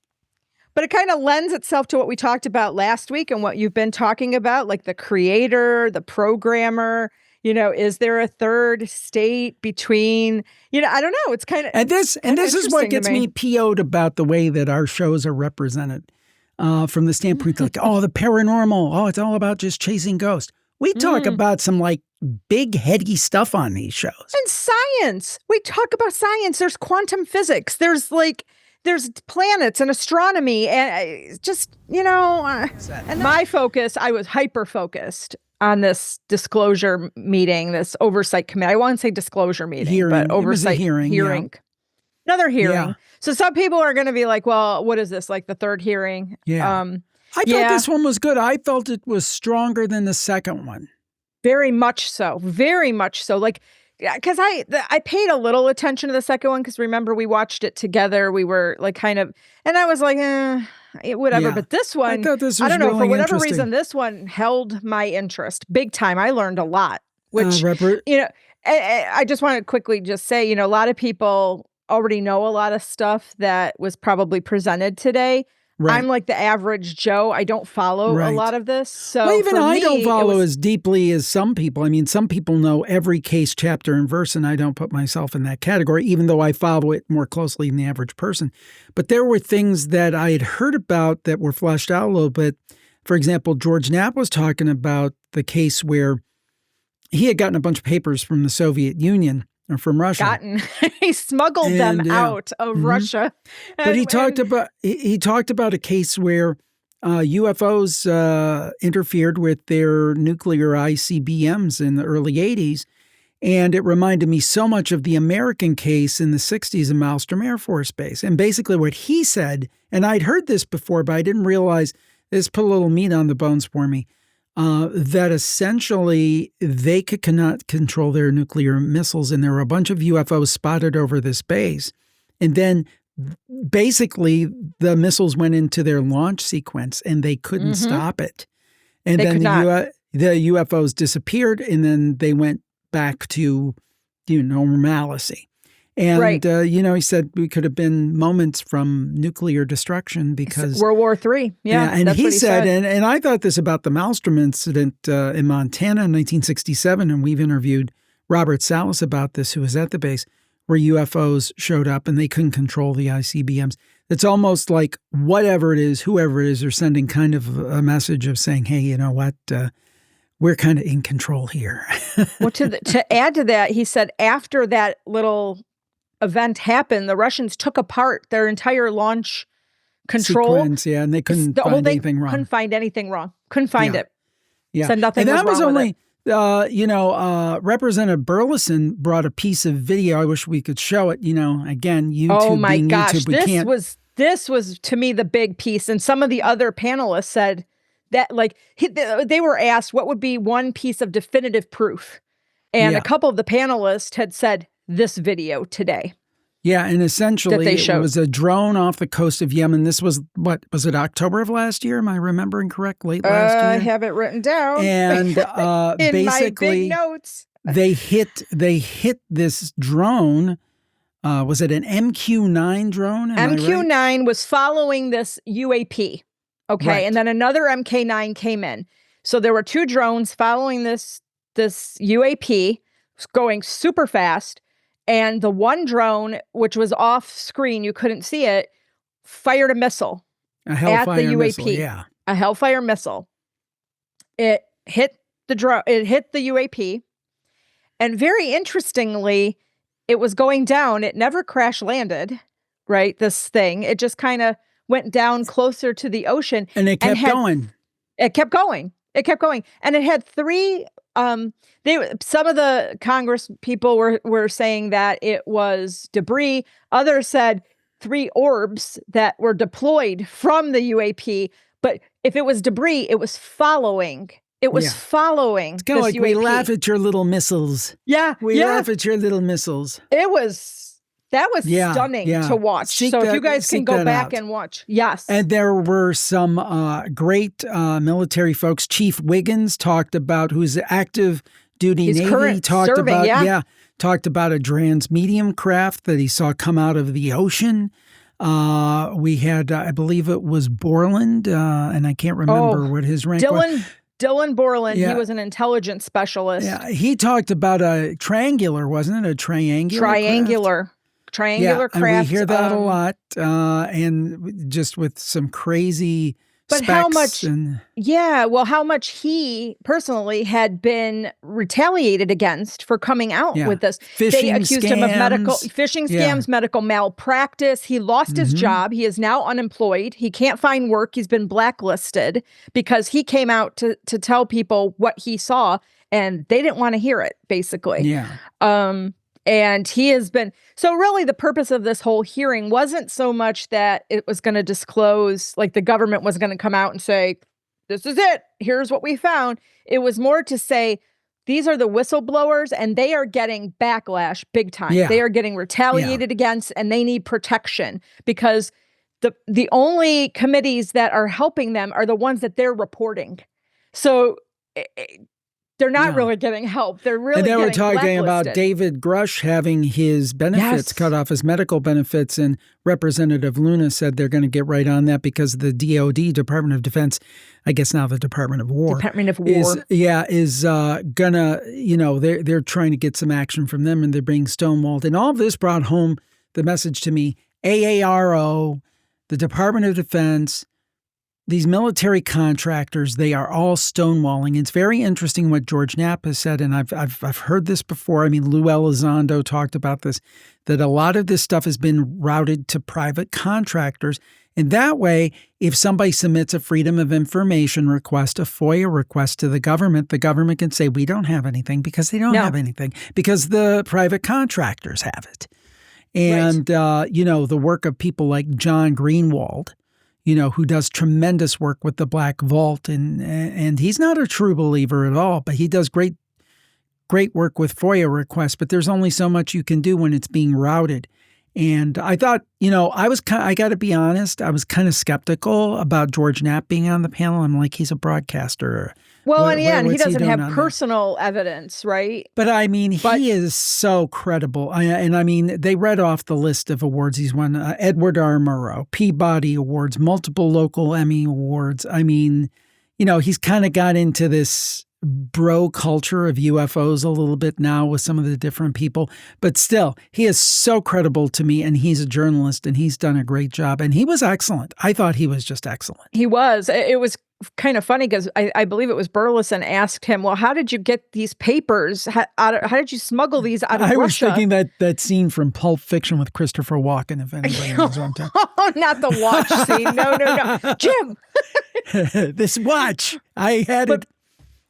But it kind of lends itself to what we talked about last week and what you've been talking about, like the creator, the programmer. Is there a third state between, I don't know. It's kind of, and this is what gets me PO'd about the way that our shows are represented from the standpoint like, oh, the paranormal. Oh, it's all about just chasing ghosts. We talk about some like big heady stuff on these shows. And science. We talk about science. There's quantum physics. There's planets and astronomy and just, and my focus, I was hyper-focused on this disclosure meeting, this oversight committee. I won't say disclosure meeting, but oversight hearing. Yeah. Another hearing. Yeah. So some people are going to be like, well, what is this? Like the third hearing? Yeah. I thought this one was good. I felt it was stronger than the second one. Very much so. Very much so. Like, because I paid a little attention to the second one, because remember we watched it together. We were like kind of, and I was like, whatever. Yeah. But this one, I thought this was I don't know, really for whatever reason, this one held my interest big time. I learned a lot, which, I just want to quickly just say, a lot of people already know a lot of stuff that was probably presented today. Right. I'm like the average Joe. I don't follow a lot of this. So even I don't follow as deeply as some people. I mean, some people know every case, chapter, and verse, and I don't put myself in that category, even though I follow it more closely than the average person. But there were things that I had heard about that were fleshed out a little bit. For example, George Knapp was talking about the case where he had gotten a bunch of papers from the Soviet Union. Or from Russia. He smuggled them out of Russia. But he talked about a case where UFOs interfered with their nuclear ICBMs in the early 80s. And it reminded me so much of the American case in the 60s in Malmstrom Air Force Base. And basically what he said, and I'd heard this before, but I didn't realize this put a little meat on the bones for me. That essentially they cannot control their nuclear missiles, and there were a bunch of UFOs spotted over this base. And then basically the missiles went into their launch sequence and they couldn't stop it. And then the UFOs disappeared, and then they went back to normalcy. And, he said we could have been moments from nuclear destruction because World War III. Yeah. And he said, and I thought this about the Malmstrom incident in Montana in 1967. And we've interviewed Robert Salas about this, who was at the base, where UFOs showed up and they couldn't control the ICBMs. It's almost like whatever it is, whoever it is, they're sending kind of a message of saying, hey, you know what? We're kind of in control here. Well, to add to that, he said after that little event happened, the Russians took apart their entire launch control sequence, and they couldn't find anything wrong. Couldn't find anything wrong. Couldn't find it. Yeah, said nothing and that was wrong only. With it. Representative Burleson brought a piece of video. I wish we could show it. Again, YouTube. Oh my being gosh, YouTube, this was to me the big piece. And some of the other panelists said that, like, they were asked what would be one piece of definitive proof, and a couple of the panelists had said this video today. Yeah, and essentially it was a drone off the coast of Yemen. This was, what, was it October of last year? Am I remembering correct? Late last year? I have it written down. And in basically, my big notes. they hit this drone. Was it an MQ-9 drone? MQ-9 was following this UAP. Okay, right. And then another MK-9 came in. So there were two drones following this UAP, going super fast. And the one drone, which was off screen, you couldn't see it, fired a missile at the UAP. Missile, a Hellfire missile. It hit the drone. It hit the UAP, and very interestingly, it was going down. It never crash landed. Right, this thing. It just kind of went down closer to the ocean, and it kept going. It kept going. It kept going, and it had three. Some of the Congress people were saying that it was debris. Others said 3 orbs that were deployed from the UAP. But if it was debris, it was following. It was following. It's kind of like UAP. we laugh at your little missiles. Yeah, we laugh at your little missiles. It was That was Yeah, stunning yeah. to watch. Seek So if that- you guys can seek go that back out. and watch. Yes. And there were some great military folks. Chief Wiggins talked about, who's active duty He's Navy, current talked serving, about yeah. talked about a transmedium craft that he saw come out of the ocean. We had, I believe it was Borland, and I can't remember what his rank was. Dylan Borland, Yeah. he was an intelligence specialist. Yeah, he talked about a triangular, wasn't it? A triangular craft? Triangular craft. And we hear that a lot, and just with some crazy But specs how much? and How much he personally had been retaliated against for coming out with this. They phishing accused him of scams. phishing scams, medical malpractice. He lost his job. He is now unemployed. He can't find work. He's been blacklisted because he came out to tell people what he saw, and they didn't want to hear it, basically. Yeah. And he has been, so really the purpose of this whole hearing wasn't so much that it was going to disclose, like the government was going to come out and say, this is it, here's what we found. It was more to say, these are the whistleblowers and they are getting backlash big time. Yeah. They are getting retaliated against and they need protection because the only committees that are helping them are the ones that they're reporting. So they're not really getting help. They're really and they were talking blacklisted. about David Grush having his benefits cut off, his medical benefits, and Representative Luna said they're going to get right on that because the DOD, Department of Defense, I guess now the Department of War, is gonna, they're trying to get some action from them, and they're being stonewalled. And all of this brought home the message to me: AARO, the Department of Defense, these military contractors, they are all stonewalling. It's very interesting what George Knapp has said, and I've heard this before. I mean, Lou Elizondo talked about this, that a lot of this stuff has been routed to private contractors. And that way, if somebody submits a Freedom of Information request, a FOIA request to the government can say, we don't have anything because they don't have anything because the private contractors have it. And, the work of people like John Greenwald, who does tremendous work with the Black Vault, and he's not a true believer at all, but he does great work with FOIA requests. But there's only so much you can do when it's being routed. And I thought, I got to be honest, I was kind of skeptical about George Knapp being on the panel. I'm like, he's a broadcaster. Well, and he doesn't have personal evidence, right? But I mean, he is so credible. They read off the list of awards he's won: Edward R. Murrow, Peabody Awards, multiple local Emmy Awards. I mean, he's kind of got into this bro culture of UFOs a little bit now with some of the different people, but still, he is so credible to me, and he's a journalist, and he's done a great job, and he was excellent. I thought he was just excellent. He was. It was kind of funny because I believe it was Burleson asked him, well, how did you get these papers? How did you smuggle these out of Russia? I was thinking that scene from Pulp Fiction with Christopher Walken, if anybody knows what I'm talking about. Oh, not the watch scene. No. Jim! This watch. I had it.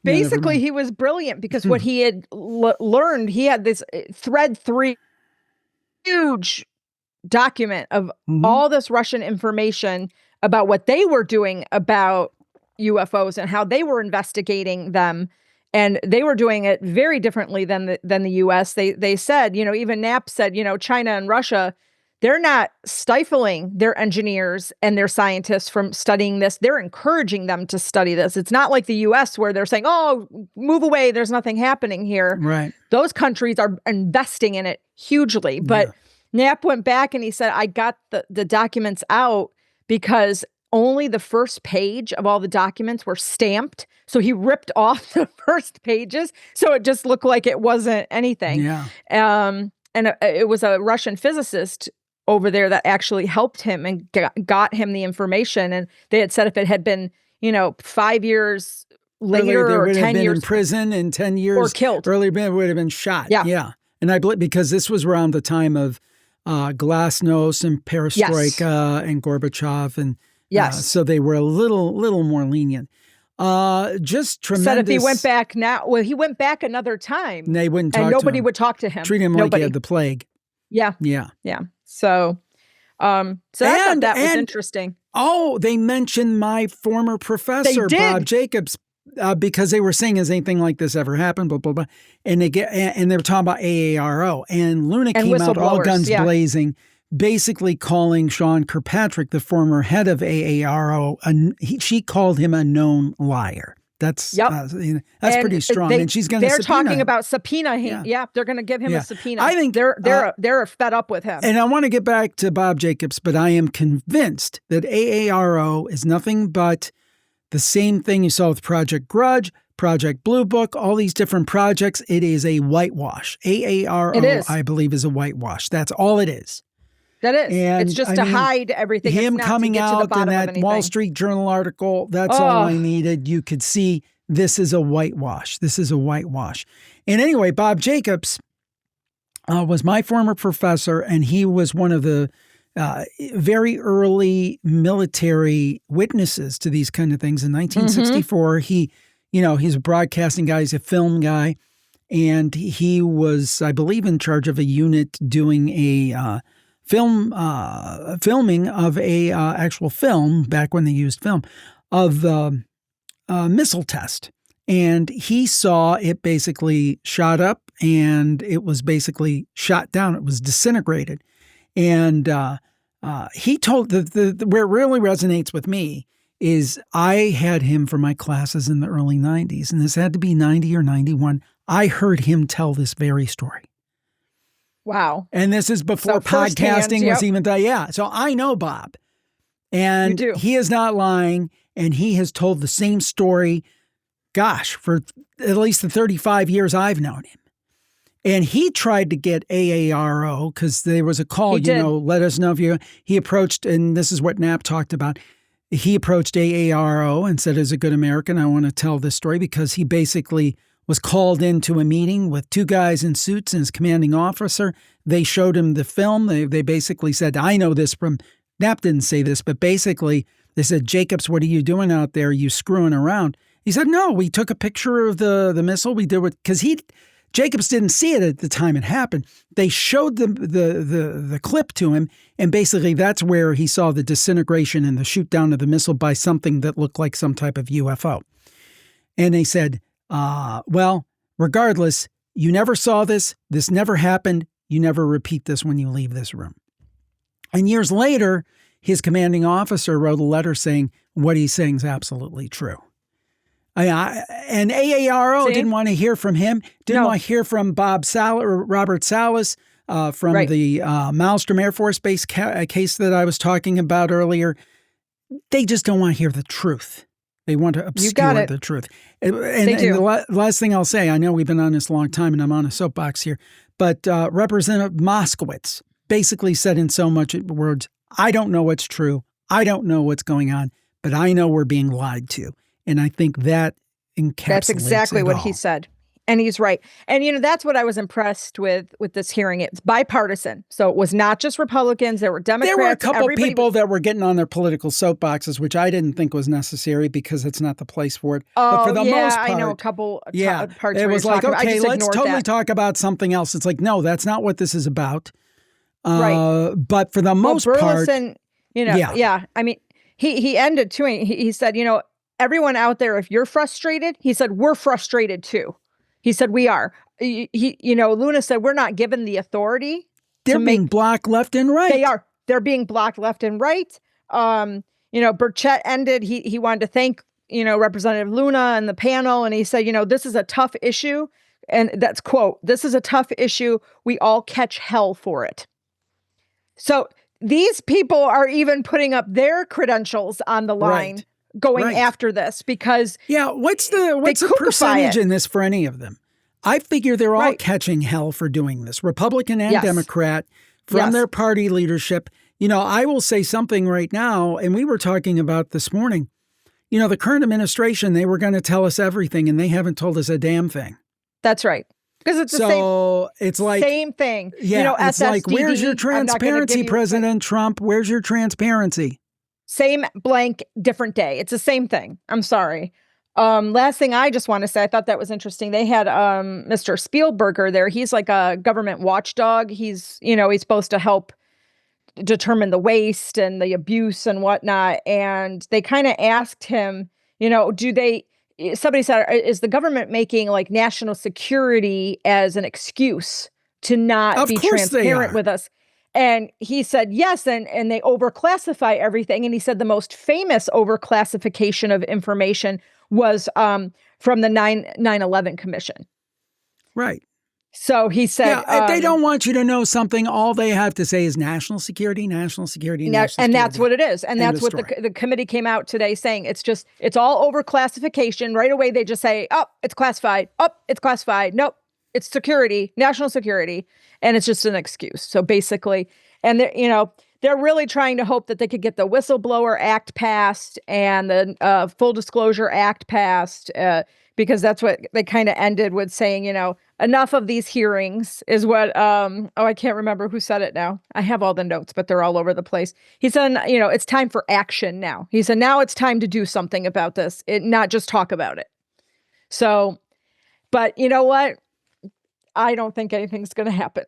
Basically, he was brilliant because what he had learned, he had this Thread 3 huge document of all this Russian information about what they were doing about UFOs and how they were investigating them. And they were doing it very differently than the U.S. They said, even Knapp said, China and Russia, they're not stifling their engineers and their scientists from studying this. They're encouraging them to study this. It's not like the U.S. where they're saying, oh, move away, there's nothing happening here. Right. Those countries are investing in it hugely. But Knapp went back and he said, I got the documents out because only the first page of all the documents were stamped. So he ripped off the first pages. So it just looked like it wasn't anything. Yeah. And it was a Russian physicist over there that actually helped him and got him the information. And they had said if it had been, 5 years later or 10 years in prison, and 10 years or killed, earlier would have been shot. Yeah. And I believe because this was around the time of Glasnost and Perestroika and Gorbachev, and so they were a little more lenient. Just tremendous. Said if he went back now, he went back another time. And they wouldn't talk and to him. Nobody would talk to him. Treat him like he had the plague. Yeah. So I thought that was interesting. Oh, they mentioned my former professor, Bob Jacobs, because they were saying, has anything like this ever happened? Blah, blah, blah. And they were talking about AARO. And Luna And came out all guns yeah. blazing, basically calling Sean Kirkpatrick, the former head of AARO, she called him a known liar. That's that's pretty strong. And she's going to They're subpoena talking him. about subpoena. They're going to give him a subpoena. I think they're fed up with him. And I want to get back to Bob Jacobs, but I am convinced that AARO is nothing but the same thing you saw with Project Grudge, Project Blue Book, all these different projects. It is a whitewash. AARO, I believe, is a whitewash. That's all it is. That is. And it's just to hide everything. Him coming out in that Wall Street Journal article, that's all I needed. You could see this is a whitewash. This is a whitewash. And anyway, Bob Jacobs was my former professor, and he was one of the very early military witnesses to these kind of things. In 1964, he's a broadcasting guy, he's a film guy, and he was, I believe, in charge of a unit doing a filming of a actual film, back when they used film, of the missile test. And he saw it basically shot up, and it was basically shot down. It was disintegrated. And he told where it really resonates with me is I had him for my classes in the early 90s, and this had to be 90 or 91. I heard him tell this very story. Wow. And this is before podcasting was even done. Yeah. So I know Bob. And he is not lying. And he has told the same story, for at least the 35 years I've known him. And he tried to get AARO because there was a call, let us know if he approached, and this is what Knapp talked about. He approached AARO and said, as a good American, I want to tell this story, because he basically was called into a meeting with two guys in suits and his commanding officer. They showed him the film. They basically said, I know this from, Knapp didn't say this, but basically they said, Jacobs, what are you doing out there? Are you screwing around? He said, no, we took a picture of the missile. We did it because Jacobs didn't see it at the time it happened. They showed the clip to him, and basically that's where he saw the disintegration and the shoot down of the missile by something that looked like some type of UFO. And they said, well, regardless, you never saw this. This never happened. You never repeat this when you leave this room. And years later, his commanding officer wrote a letter saying what he's saying is absolutely true. And AARO didn't want to hear from him. Didn't want to hear from Robert Salas from the Malmstrom Air Force Base case that I was talking about earlier. They just don't want to hear the truth. They want to obscure the truth. And the last thing I'll say, I know we've been on this a long time and I'm on a soapbox here, but Representative Moskowitz basically said in so much words, I don't know what's true. I don't know what's going on, but I know we're being lied to. And I think that encapsulates That's exactly what all. he said. And he's right. And, that's what I was impressed with this hearing. It's bipartisan. So it was not just Republicans. There were Democrats. There were a couple people that were getting on their political soapboxes, which I didn't think was necessary because it's not the place for it. But for the most part, I know a couple parts it where was like, okay, let's totally that. talk about something else. It's like, no, that's not what this is about. But for the most part, I mean, he ended too. He said, everyone out there, if you're frustrated, he said, we're frustrated too. He said, we are. Luna said, we're not given the authority. They're being blocked left and right. They are. They're being blocked left and right. Burchett ended. He wanted to thank, Representative Luna and the panel. And he said, this is a tough issue. And that's quote, this is a tough issue. We all catch hell for it. So these people are even putting up their credentials on the line. Going after this because what's the percentage in this for any of them? I figure they're all catching hell for doing this, Republican and Democrat, from their party leadership. I will say something right now, and we were talking about this morning, the current administration, they were going to tell us everything and they haven't told us a damn thing. That's right. Because it's the same. It's like same thing. Yeah, it's like, where's your transparency, President Trump? Where's your transparency? Same blank, different day. It's the same thing. I'm sorry. Last thing I just want to say, I thought that was interesting. They had Mr. Spielberger there. He's like a government watchdog. He's supposed to help determine the waste and the abuse and whatnot. And they kind of asked him, somebody said, is the government making like national security as an excuse to not Of be course they transparent are. with us? And he said, yes. And they overclassify everything. And he said the most famous overclassification of information was from the 9/11 Commission. Right. So he said, yeah, they don't want you to know something. All they have to say is national security, national security, national security. And that's what it is. And End that's of what story. the committee came out today saying. It's all over classification. Right away, they just say, oh, it's classified. Oh, it's classified. Nope, it's security, national security. And it's just an excuse. So basically, and they're really trying to hope that they could get the Whistleblower Act passed and the Full Disclosure Act passed, because that's what they kind of ended with saying, enough of these hearings is what, I can't remember who said it now. I have all the notes, but they're all over the place. He said, it's time for action now. He said, now it's time to do something about this, not just talk about it. So, but you know what? I don't think anything's going to happen.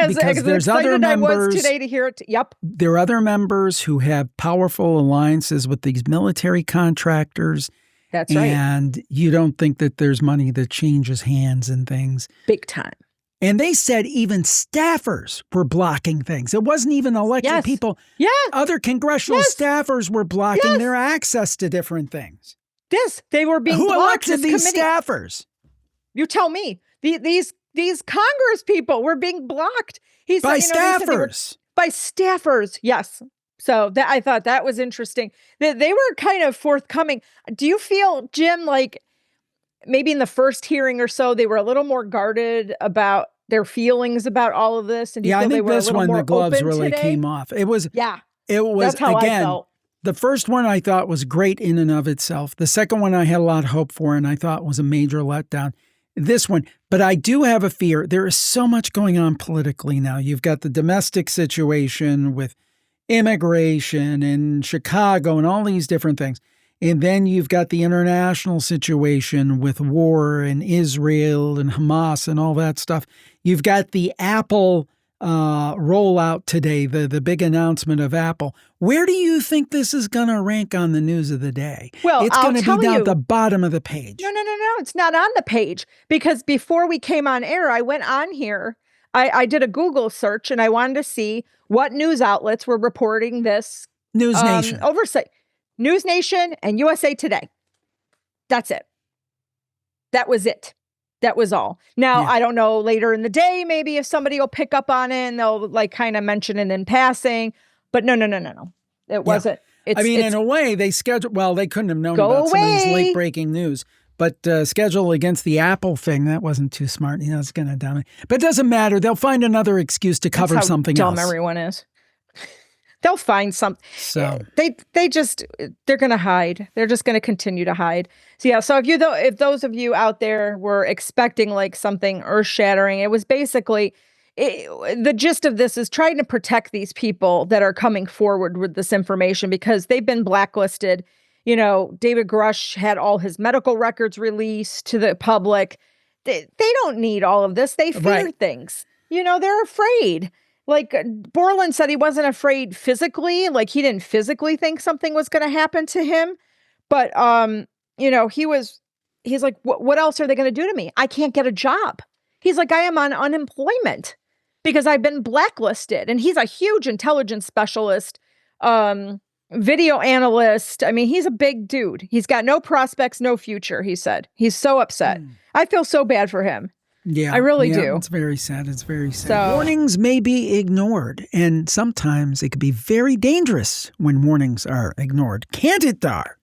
Because there's other members I was today to hear it. Yep. There are other members who have powerful alliances with these military contractors. That's right. And you don't think that there's money that changes hands and things. Big time. And they said even staffers were blocking things. It wasn't even elected people. Yeah. Other congressional staffers were blocking their access to different things. Yes, they were being blocked. Who elected these staffers? You tell me. These Congress people were being blocked. He said, by staffers. By staffers, yes. So I thought that was interesting. They were kind of forthcoming. Do you feel, Jim, like maybe in the first hearing or so, they were a little more guarded about their feelings about all of this? And do you feel I think they were this one, the gloves really today? Came off. It was, that's how again, I felt. The first one I thought was great in and of itself. The second one I had a lot of hope for, and I thought was a major letdown. This one, but I do have a fear. There is so much going on politically now. You've got the domestic situation with immigration in Chicago and all these different things. And then you've got the international situation with war and Israel and Hamas and all that stuff. You've got the Apple rollout today, the big announcement of Apple. Where do you think this is going to rank on the news of the day? Well, it's going to be down at the bottom of the page. No. It's not on the page, because before we came on air, I went on here. I did a Google search and I wanted to see what news outlets were reporting this News Nation oversight. News Nation and USA Today. That's it. That was it. That was all. Now, I don't know, later in the day, maybe if somebody will pick up on it and they'll like kind of mention it in passing. But no. It wasn't. In a way, they scheduled, well, they couldn't have known about some of these late breaking news. But schedule against the Apple thing, that wasn't too smart. It's going to dominate. But it doesn't matter. They'll find another excuse to cover something else. Dumb everyone is. They'll find something. So they're going to hide. They're just going to continue to hide. So if those of you out there were expecting like something earth shattering, it was basically the gist of this is trying to protect these people that are coming forward with this information because they've been blacklisted. David Grush had all his medical records released to the public. They don't need all of this. They fear things. They're afraid. Like Borland said, he wasn't afraid physically. Like he didn't physically think something was going to happen to him. But, he's like, what else are they going to do to me? I can't get a job. He's like, I am on unemployment because I've been blacklisted. And he's a huge intelligence specialist, video analyst. I mean, he's a big dude. He's got no prospects, no future, he said. He's so upset. I feel so bad for him. Yeah, I really do. It's very sad. It's very sad. Warnings may be ignored, and sometimes it can be very dangerous when warnings are ignored. Can't it, Dar?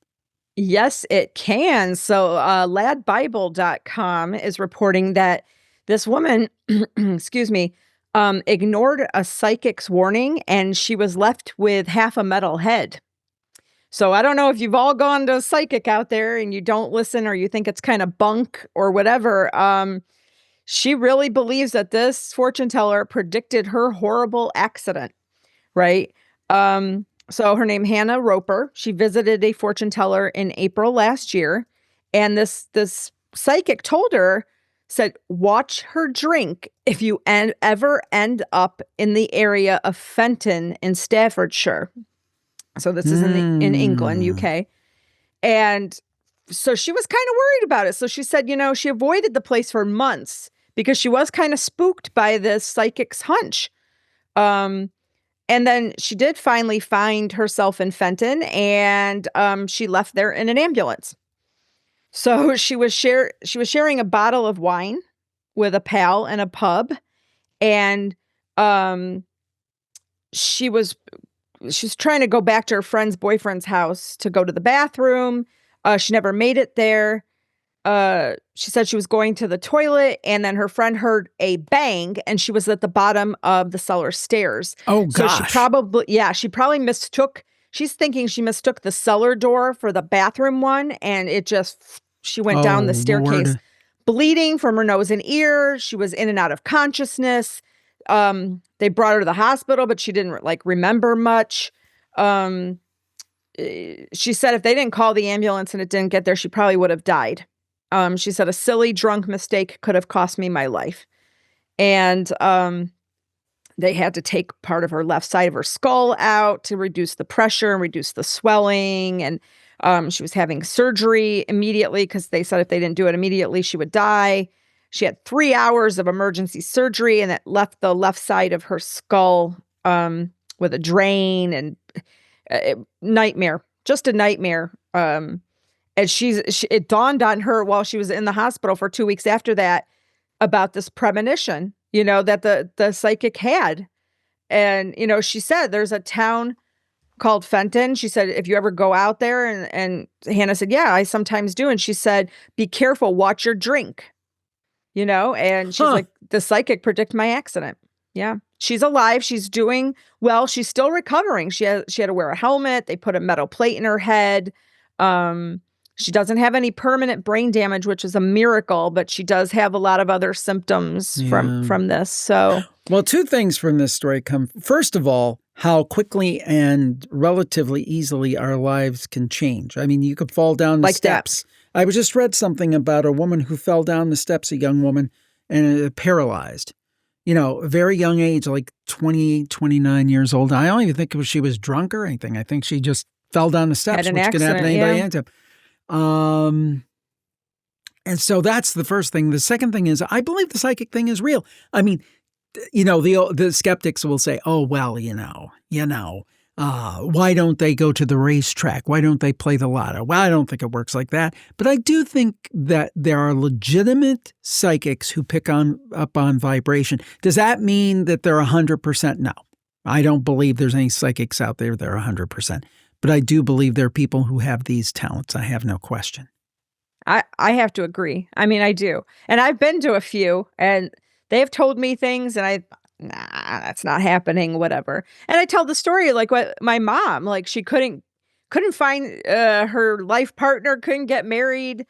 Yes, it can. So ladbible.com is reporting that this woman, ignored a psychic's warning, and she was left with half a metal head. So I don't know if you've all gone to a psychic out there and you don't listen or you think it's kind of bunk or whatever. She really believes that this fortune teller predicted her horrible accident, right? So her name, Hannah Roper, she visited a fortune teller in April last year. And this psychic told her, said, watch her drink if you ever end up in the area of Fenton in Staffordshire. So this is in England, UK. And so she was kind of worried about it. So she said, she avoided the place for months because she was kind of spooked by this psychic's hunch. And then she did finally find herself in Fenton, and she left there in an ambulance. So she was sharing a bottle of wine with a pal in a pub, and she was trying to go back to her friend's boyfriend's house to go to the bathroom. She never made it there. She said she was going to the toilet, and then her friend heard a bang, and she was at the bottom of the cellar stairs. Oh, gosh. So she probably mistook, she's thinking she mistook the cellar door for the bathroom one, and she went down the staircase, Lord. bleeding from her nose and ear. She was in and out of consciousness. They brought her to the hospital, but she didn't remember much. She said if they didn't call the ambulance and it didn't get there, she probably would have died. She said a silly drunk mistake could have cost me my life. And they had to take part of her left side of her skull out to reduce the pressure and reduce the swelling. And she was having surgery immediately because they said if they didn't do it immediately, she would die. She had 3 hours of emergency surgery, and it left the left side of her skull with a drain and nightmare, just a nightmare. And it dawned on her while she was in the hospital for 2 weeks after that about this premonition, that the psychic had. And, she said there's a town called Fenton. She said, if you ever go out there, and Hannah said, yeah, I sometimes do. And she said, be careful, watch your drink, and she's like, the psychic predicted my accident. Yeah. She's alive. She's doing well. She's still recovering. She had to wear a helmet. They put a metal plate in her head. She doesn't have any permanent brain damage, which is a miracle, but she does have a lot of other symptoms from this. So, well, 2 things from this story come. First of all, how quickly and relatively easily our lives can change. I mean, you could fall down the steps. I just read something about a woman who fell down the steps, a young woman, and paralyzed. A very young age, like 28, 29 years old. I don't even think she was drunk or anything. I think she just fell down the steps, which can happen to anybody anytime. And so that's the first thing. The second thing is, I believe the psychic thing is real. I mean, the skeptics will say, oh, well, why don't they go to the racetrack? Why don't they play the lotto? Well, I don't think it works like that. But I do think that there are legitimate psychics who pick up on vibration. Does that mean that they're 100%? No. I don't believe there's any psychics out there that are 100%. But I do believe there are people who have these talents. I have no question. I have to agree. I mean, I do. And I've been to a few, and they have told me things, and that's not happening, whatever. And I tell the story like what my mom, like she couldn't find her life partner, couldn't get married.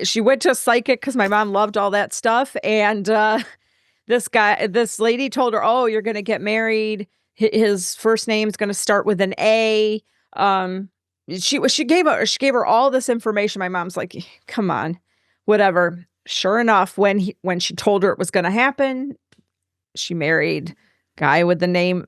She went to a psychic because my mom loved all that stuff. And this lady told her, oh, you're going to get married. His first name is going to start with an A. She gave her all this information. My mom's like, come on, whatever. Sure enough, when she told her it was going to happen, she married a guy with the name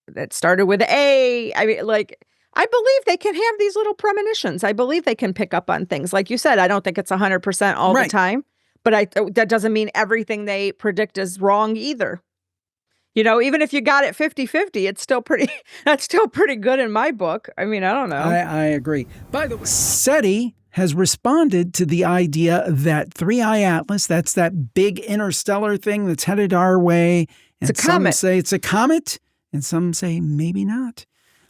that started with A. I mean, like, I believe they can have these little premonitions. I believe they can pick up on things. Like you said, I don't think it's 100% all the time, but that doesn't mean everything they predict is wrong either. Even if you got it 50-50, that's still pretty good in my book. I mean, I don't know. I agree. By the way, SETI has responded to the idea that 3-Eye Atlas, that's that big interstellar thing that's headed our way. And it's a comet. Some say it's a comet, and some say maybe not.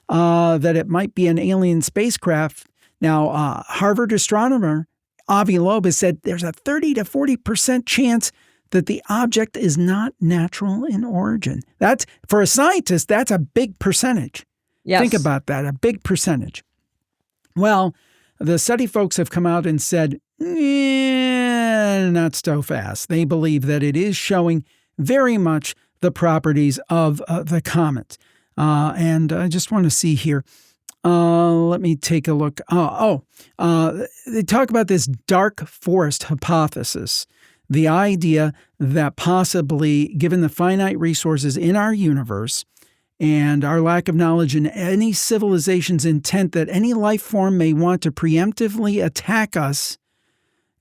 That it might be an alien spacecraft. Now, Harvard astronomer Avi Loeb has said there's a 30 to 40% chance that the object is not natural in origin. That's, for a scientist, that's a big percentage. Yes. Think about that, a big percentage. Well, the SETI folks have come out and said, not so fast. They believe that it is showing very much the properties of the comet. And I just want to see here. Let me take a look. They talk about this dark forest hypothesis. The idea that possibly, given the finite resources in our universe, and our lack of knowledge in any civilization's intent that any life form may want to preemptively attack us,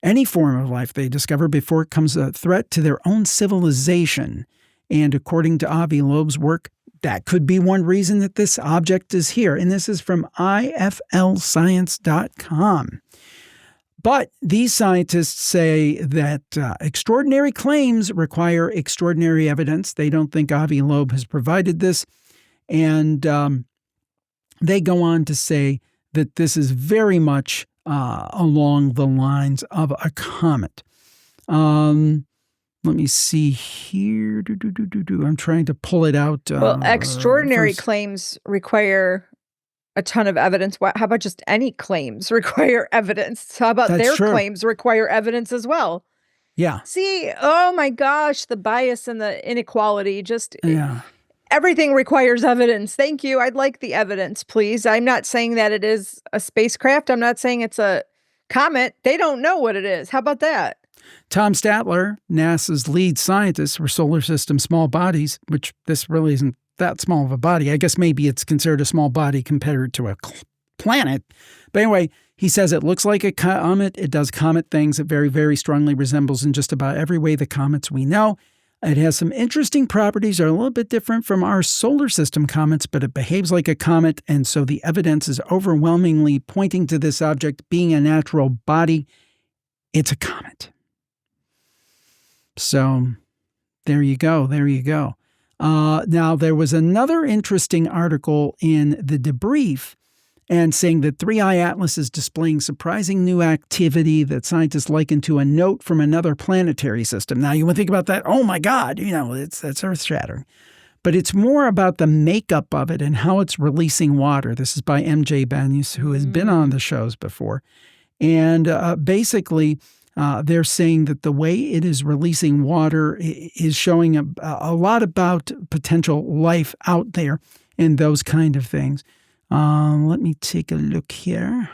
any form of life they discover before it comes a threat to their own civilization. And according to Avi Loeb's work, that could be one reason that this object is here. And this is from iflscience.com. But these scientists say that extraordinary claims require extraordinary evidence. They don't think Avi Loeb has provided this. And they go on to say that this is very much along the lines of a comet. Let me see here. I'm trying to pull it out. Well, extraordinary first. claims require a ton of evidence. How about just any claims require evidence? How about That's their true. claims require evidence as well? Yeah. See, oh my gosh, the bias and the inequality, just Yeah. everything requires evidence. Thank you. I'd like the evidence, please. I'm not saying that it is a spacecraft. I'm not saying it's a comet. They don't know what it is. How about that? Tom Statler, NASA's lead scientist for solar system small bodies, which this really isn't that small of a body. I guess maybe it's considered a small body compared to a planet. But anyway, he says it looks like a comet. It does comet things. It very, very strongly resembles in just about every way the comets we know. It has some interesting properties that are a little bit different from our solar system comets, but it behaves like a comet. And so the evidence is overwhelmingly pointing to this object being a natural body. It's a comet. So there you go. There you go. Now, there was another interesting article in the Debrief and saying that 3i Atlas is displaying surprising new activity that scientists liken to a note from another planetary system. Now, you would think about that. Oh, my God, that's earth-shattering. But it's more about the makeup of it and how it's releasing water. This is by MJ Banyus, who has been on the shows before. And basically, they're saying that the way it is releasing water is showing a lot about potential life out there and those kind of things. Let me take a look here.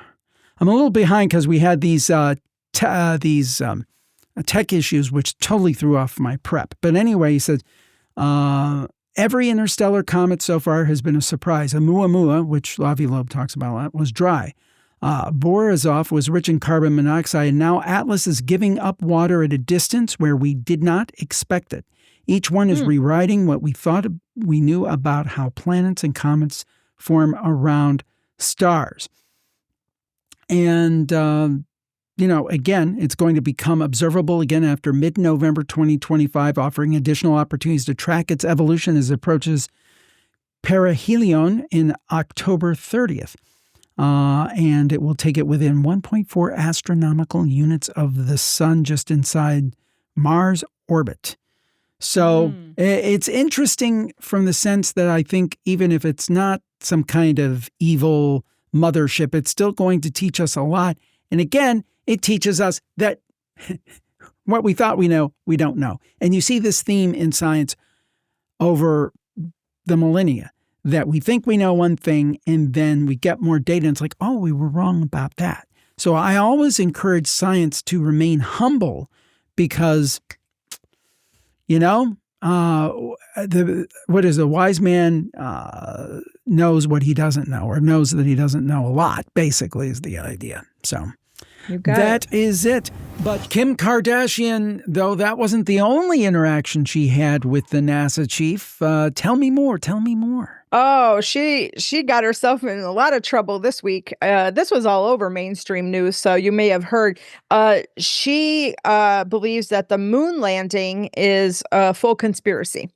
I'm a little behind because we had these tech issues, which totally threw off my prep. But anyway, he said, every interstellar comet so far has been a surprise. Oumuamua, which Avi Loeb talks about a lot, was dry. Borisov was rich in carbon monoxide, and now Atlas is giving up water at a distance where we did not expect it. Each one is rewriting what we thought we knew about how planets and comets form around stars. And, again, it's going to become observable again after mid-November 2025, offering additional opportunities to track its evolution as it approaches perihelion in October 30th. And it will take it within 1.4 astronomical units of the sun just inside Mars orbit. So it's interesting from the sense that I think even if it's not some kind of evil mothership, it's still going to teach us a lot. And again, it teaches us that what we thought we know, we don't know. And you see this theme in science over the millennia, that we think we know one thing and then we get more data and it's like, oh, we were wrong about that. So I always encourage science to remain humble because, a wise man knows what he doesn't know, or knows that he doesn't know a lot, basically, is the idea. So that is it. But Kim Kardashian, though, that wasn't the only interaction she had with the NASA chief. Tell me more. Tell me more. Oh, she got herself in a lot of trouble this week. This was all over mainstream news, so you may have heard. She believes that the moon landing is a full conspiracy,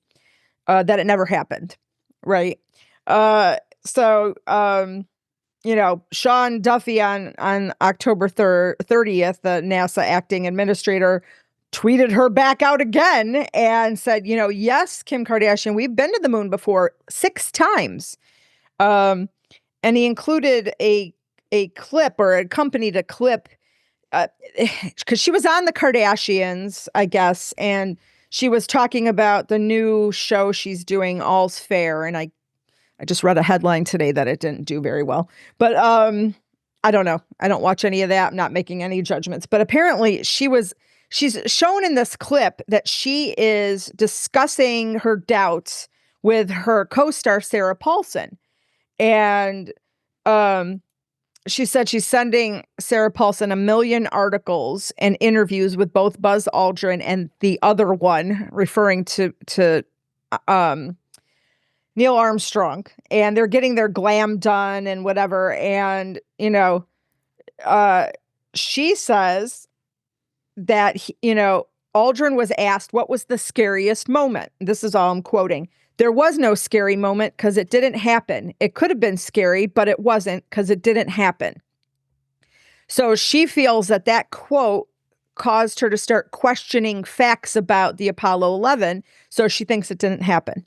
that it never happened, right? Sean Duffy on October 30th, the NASA acting administrator, tweeted her back out again and said, yes, Kim Kardashian, we've been to the moon before 6 times. And he included a clip, or accompanied a clip, because she was on the Kardashians, I guess, and she was talking about the new show she's doing, All's Fair. And I just read a headline today that it didn't do very well. But I don't know. I don't watch any of that. I'm not making any judgments. But apparently she's shown in this clip that she is discussing her doubts with her co-star Sarah Paulson. And she said she's sending Sarah Paulson 1 million articles and interviews with both Buzz Aldrin and the other one, referring to Neil Armstrong. And they're getting their glam done and whatever. And, she says that, Aldrin was asked, what was the scariest moment? This is all I'm quoting. There was no scary moment because it didn't happen. It could have been scary, but it wasn't because it didn't happen. So she feels that quote caused her to start questioning facts about the Apollo 11. So she thinks it didn't happen.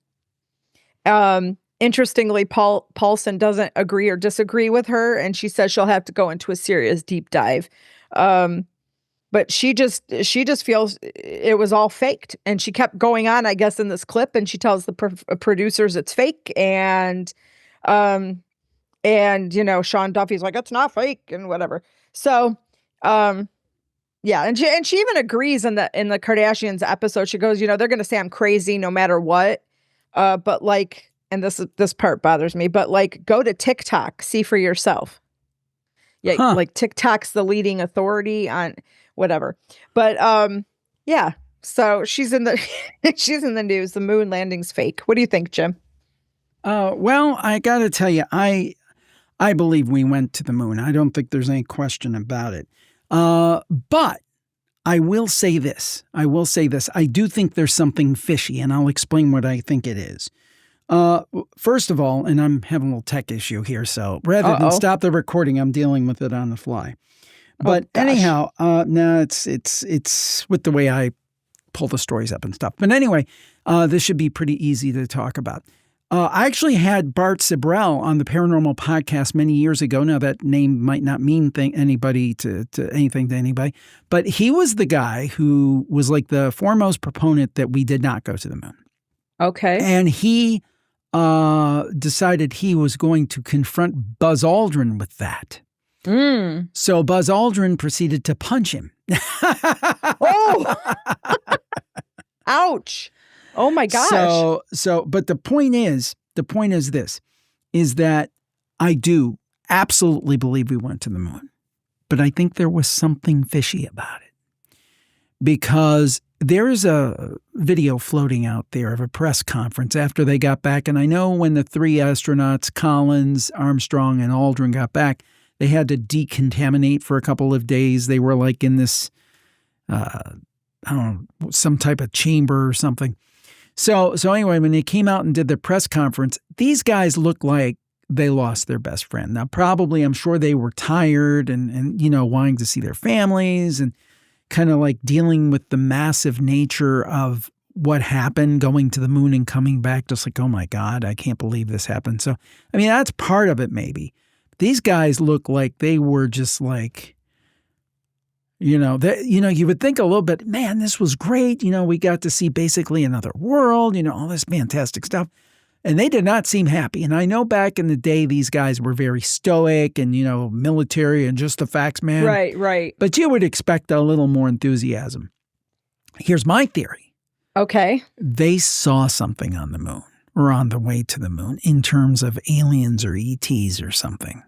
Interestingly, Paulson doesn't agree or disagree with her, and she says she'll have to go into a serious deep dive. But she just feels it was all faked, and she kept going on, I guess, in this clip, and she tells the producers it's fake, and Sean Duffy's like, it's not fake, and whatever. So, yeah, and she even agrees in the Kardashians episode. She goes, they're gonna say I'm crazy no matter what, but like, and this part bothers me, but like, go to TikTok, see for yourself. Yeah, like TikTok's the leading authority on whatever. But yeah. So she's in the news. The moon landing's fake. What do you think, Jim? Well, I got to tell you, I believe we went to the moon. I don't think there's any question about it. But I will say this. I do think there's something fishy, and I'll explain what I think it is. First of all, and I'm having a little tech issue here, so rather than stop the recording, I'm dealing with it on the fly. But anyhow, no, it's with the way I pull the stories up and stuff. But anyway, this should be pretty easy to talk about. I actually had Bart Sibrel on the Paranormal podcast many years ago. Now, that name might not mean anything to anybody, but he was the guy who was like the foremost proponent that we did not go to the moon. Okay. And he decided he was going to confront Buzz Aldrin with that. So Buzz Aldrin proceeded to punch him. Oh, ouch. Oh my gosh. But the point is this, is that I do absolutely believe we went to the moon, but I think there was something fishy about it, because there is a video floating out there of a press conference after they got back. And I know when the 3 astronauts, Collins, Armstrong, and Aldrin got back, they had to decontaminate for a couple of days. They were like in this, I don't know, some type of chamber or something. So anyway, when they came out and did the press conference, these guys looked like they lost their best friend. Now, probably, I'm sure they were tired and wanting to see their families and kind of like dealing with the massive nature of what happened, going to the moon and coming back, just like, oh my God, I can't believe this happened. So, I mean, that's part of it maybe. These guys look like they were just like, you would think a little bit, man, this was great. We got to see basically another world, all this fantastic stuff. And they did not seem happy. And I know back in the day, these guys were very stoic and, military and just the facts, man. Right. But you would expect a little more enthusiasm. Here's my theory. Okay. They saw something on the moon or on the way to the moon in terms of aliens or ETs or something.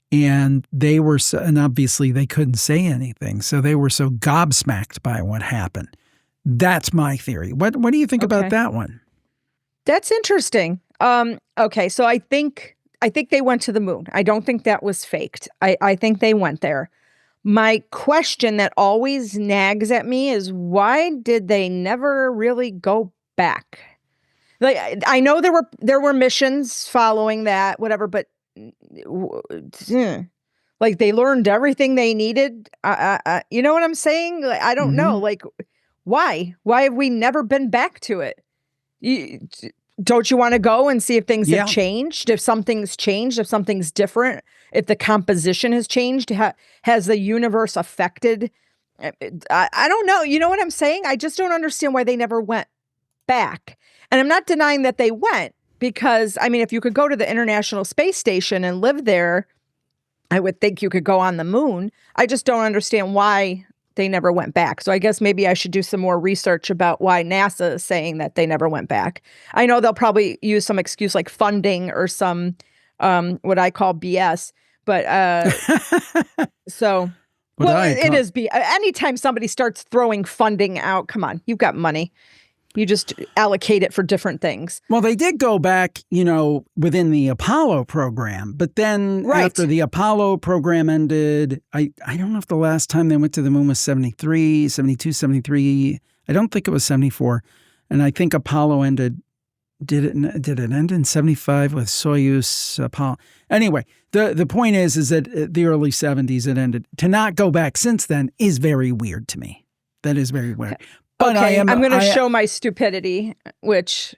And they were, and obviously they couldn't say anything. So they were so gobsmacked by what happened. That's my theory. What do you think about that one? That's interesting. Okay, so I think they went to the moon. I don't think that was faked. I think they went there. My question that always nags at me is, why did they never really go back? Like, I know there were missions following that, whatever, but like they learned everything they needed. You know what I'm saying? Like, I don't know. Like, why? Why have we never been back to it? Don't you want to go and see if things have changed? If something's changed, if something's different, if the composition has changed, has the universe affected? I don't know. You know what I'm saying? I just don't understand why they never went back. And I'm not denying that they went, because, I mean, if you could go to the International Space Station and live there, I would think you could go on the moon. I just don't understand why they never went back. So I guess maybe I should do some more research about why NASA is saying that they never went back. I know they'll probably use some excuse like funding or some what I call BS. But so it is anytime somebody starts throwing funding out, come on, you've got money. You just allocate it for different things. Well, they did go back, within the Apollo program. But then after the Apollo program ended, I don't know if the last time they went to the moon was 73, 72, 73. I don't think it was 74. And I think Apollo ended. Did it end in 75 with Soyuz Apollo? Anyway, the point is that the early 70s it ended. To not go back since then is very weird to me. That is very weird. Okay. But I'm going to show my stupidity, which,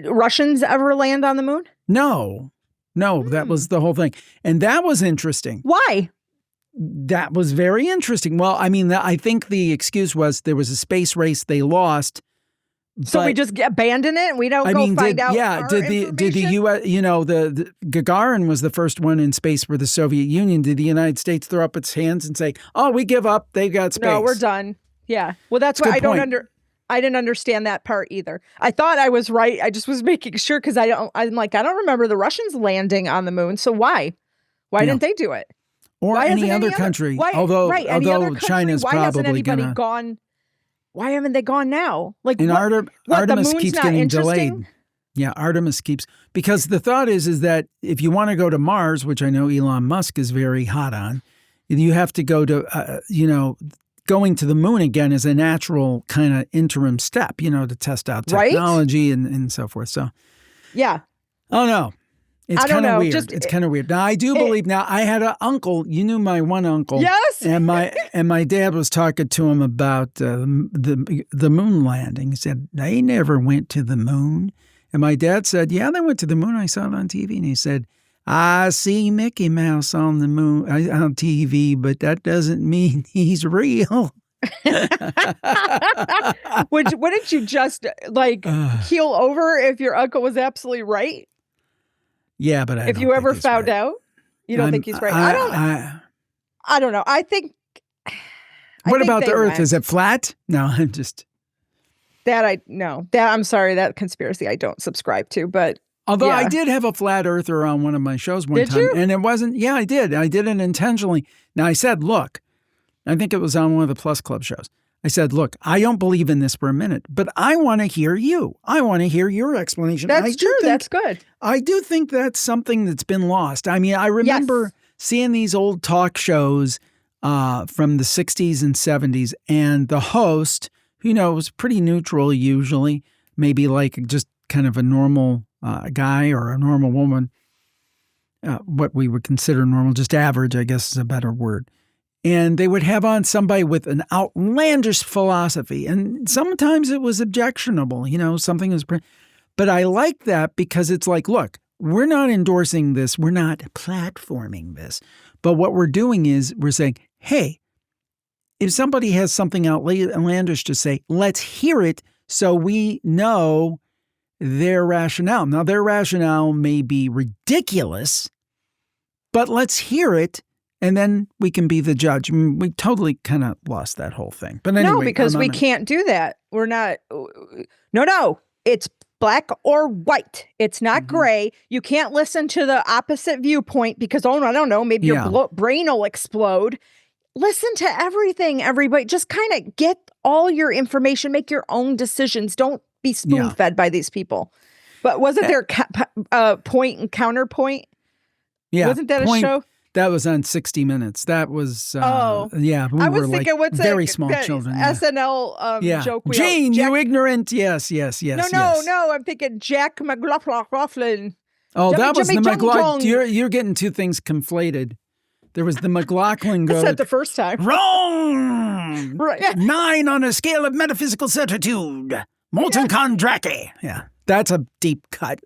Russians ever land on the moon? No, that was the whole thing. And that was interesting. Why? That was very interesting. Well, I mean, I think the excuse was there was a space race they lost. So we just abandon it and we don't find out. Yeah, did the U.S. The Gagarin was the first one in space for the Soviet Union. Did the United States throw up its hands and say, "Oh, we give up. They've got space. No, we're done." Yeah. Well, that's why I didn't understand that part either. I thought I was right. I just was making sure because I don't remember the Russians landing on the moon. So why didn't they do it? Or any other country? Although China's probably gone. Why haven't they gone now? Like, and Artemis keeps getting delayed. Yeah, Artemis keeps, because the thought is that if you want to go to Mars, which I know Elon Musk is very hot on, you have to go to, going to the moon again is a natural kind of interim step, to test out technology and so forth. So, yeah. Oh no. It's kind of weird. It's kind of weird. Now, I do believe now I had an uncle. You knew my one uncle. Yes. And my dad was talking to him about the moon landing. He said, they never went to the moon. And my dad said, yeah, they went to the moon. I saw it on TV. And he said, I see Mickey Mouse on the moon on TV, but that doesn't mean he's real. Wouldn't you just keel over if your uncle was absolutely right? Yeah, but if you ever found out, you don't think he's right. I don't know. I think. What about the Earth? Is it flat? No, I'm just. I'm sorry. That conspiracy I don't subscribe to, but. Although I did have a flat earther on one of my shows one time. And it wasn't, I did. I did it intentionally. Now I said, look, I think it was on one of the Plus Club shows. I said, look, I don't believe in this for a minute, but I want to hear you. I want to hear your explanation. That's true. That's good. I do think that's something that's been lost. I mean, I remember seeing these old talk shows from the 60s and 70s, and the host, was pretty neutral usually, maybe like just kind of a normal guy or a normal woman, what we would consider normal, just average, I guess is a better word. And they would have on somebody with an outlandish philosophy. And sometimes it was objectionable, something was. But I like that because it's like, look, we're not endorsing this. We're not platforming this. But what we're doing is we're saying, hey, if somebody has something outlandish to say, let's hear it so we know their rationale. Now, their rationale may be ridiculous, but let's hear it. And then we can be the judge. I mean, we totally kind of lost that whole thing. But anyway, no, because we can't do that. We're not. No. It's black or white. It's not gray. You can't listen to the opposite viewpoint because, I don't know, maybe your brain will explode. Listen to everything, everybody. Just kind of get all your information. Make your own decisions. Don't be spoon-fed by these people. But wasn't there point and counterpoint? Yeah. Wasn't that a show? That was on 60 Minutes. That was, We I was thinking, what's very small children. SNL joke. Jane, you ignorant. Yes. No. I'm thinking Jack McLaughlin. Oh, that was the McLaughlin. You're getting two things conflated. There was the McLaughlin go. I said the first time. Wrong. Right. 9 on a scale of metaphysical certitude. Molten Kondraki. Yeah, that's a deep cut.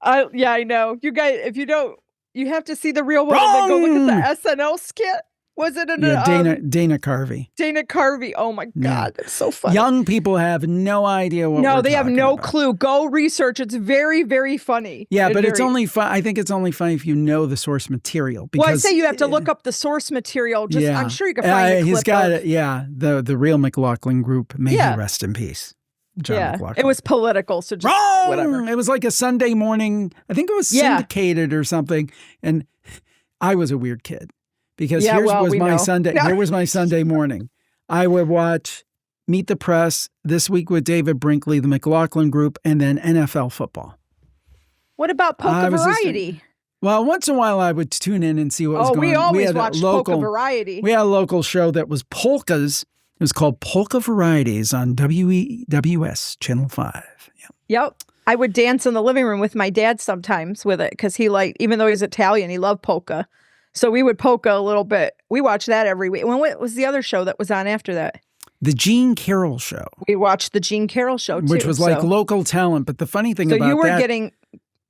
I know. You guys, if you don't. You have to see the real one and then go look at the SNL skit. Was it an, Yeah, Dana Carvey. Dana Carvey? Oh my God, that's so funny. Young people have no idea what. No, they have no about. clue. Go research. It's very, very funny. Yeah, but it's only fun. I think it's only funny if you know the source material. Because, well, I say you have to look up the source material. I'm sure you can find a clip. He's got it. Yeah, the real McLaughlin group. May he rest in peace. John McLaughlin. It was political, so just wrong. Whatever. It was like a Sunday morning. I think it was syndicated or something. And I was a weird kid because here was my Sunday morning. I would watch Meet the Press, This Week with David Brinkley, the McLaughlin Group, and then NFL football. What about Polka Variety? Well, once in a while I would tune in and see what was going on. We always watched Polka Variety. We had a local show that was polkas. It was called Polka Varieties on WEWS Channel 5. Yep. I would dance in the living room with my dad sometimes with it because he even though he's Italian, he loved polka. So we would polka a little bit. We watched that every week. What was the other show that was on after that? The Gene Carroll Show. We watched the Gene Carroll Show, too. Which was like local talent. But the funny thing about that... So you were getting...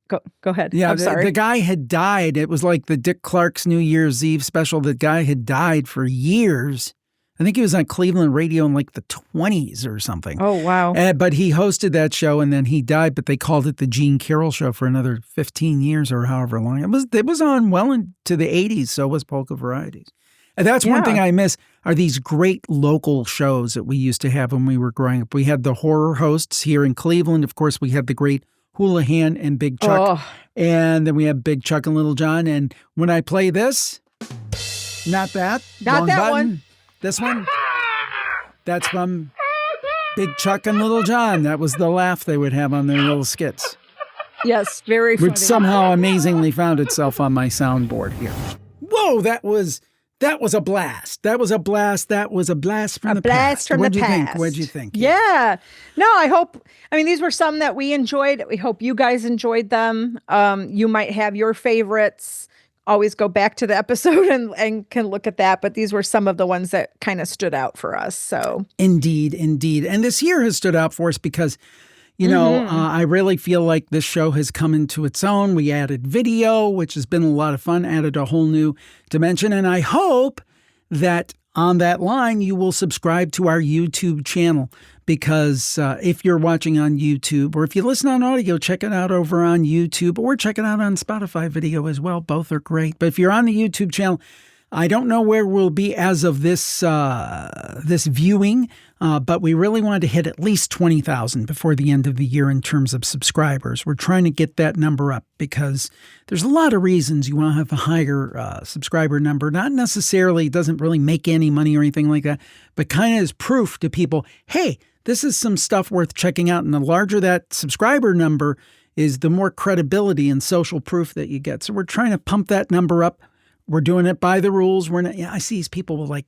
Go ahead. Yeah, I'm sorry. The guy had died. It was like the Dick Clark's New Year's Eve special. The guy had died for years. I think he was on Cleveland radio in like the 20s or something. Oh, wow. But he hosted that show and then he died, but they called it the Gene Carroll Show for another 15 years or however long. It was on well into the 80s, so was Polka Varieties. And that's one thing I miss are these great local shows that we used to have when we were growing up. We had the horror hosts here in Cleveland. Of course, we had the great Houlihan and Big Chuck. Oh. And then we have Big Chuck and Little John. And when I play this, not that. Not that button. One. This one, that's from Big Chuck and Little John. That was the laugh they would have on their little skits. Yes, very funny. Which somehow amazingly found itself on my soundboard here. Whoa, that was a blast. That was a blast. That was a blast from the past. What'd you think? Yeah. No, these were some that we enjoyed. We hope you guys enjoyed them. You might have your favorites. Always go back to the episode and can look at that. But these were some of the ones that kind of stood out for us. So Indeed. And this year has stood out for us because, I really feel like this show has come into its own. We added video, which has been a lot of fun, added a whole new dimension. And I hope that on that line, you will subscribe to our YouTube channel because if you're watching on YouTube or if you listen on audio, check it out over on YouTube or check it out on Spotify video as well. Both are great. But if you're on the YouTube channel, I don't know where we'll be as of this viewing, but we really wanted to hit at least 20,000 before the end of the year in terms of subscribers. We're trying to get that number up because there's a lot of reasons you want to have a higher subscriber number. Not necessarily, it doesn't really make any money or anything like that, but kind of is proof to people, hey, this is some stuff worth checking out. And the larger that subscriber number is, the more credibility and social proof that you get. So we're trying to pump that number up. We're doing it by the rules. I see these people with like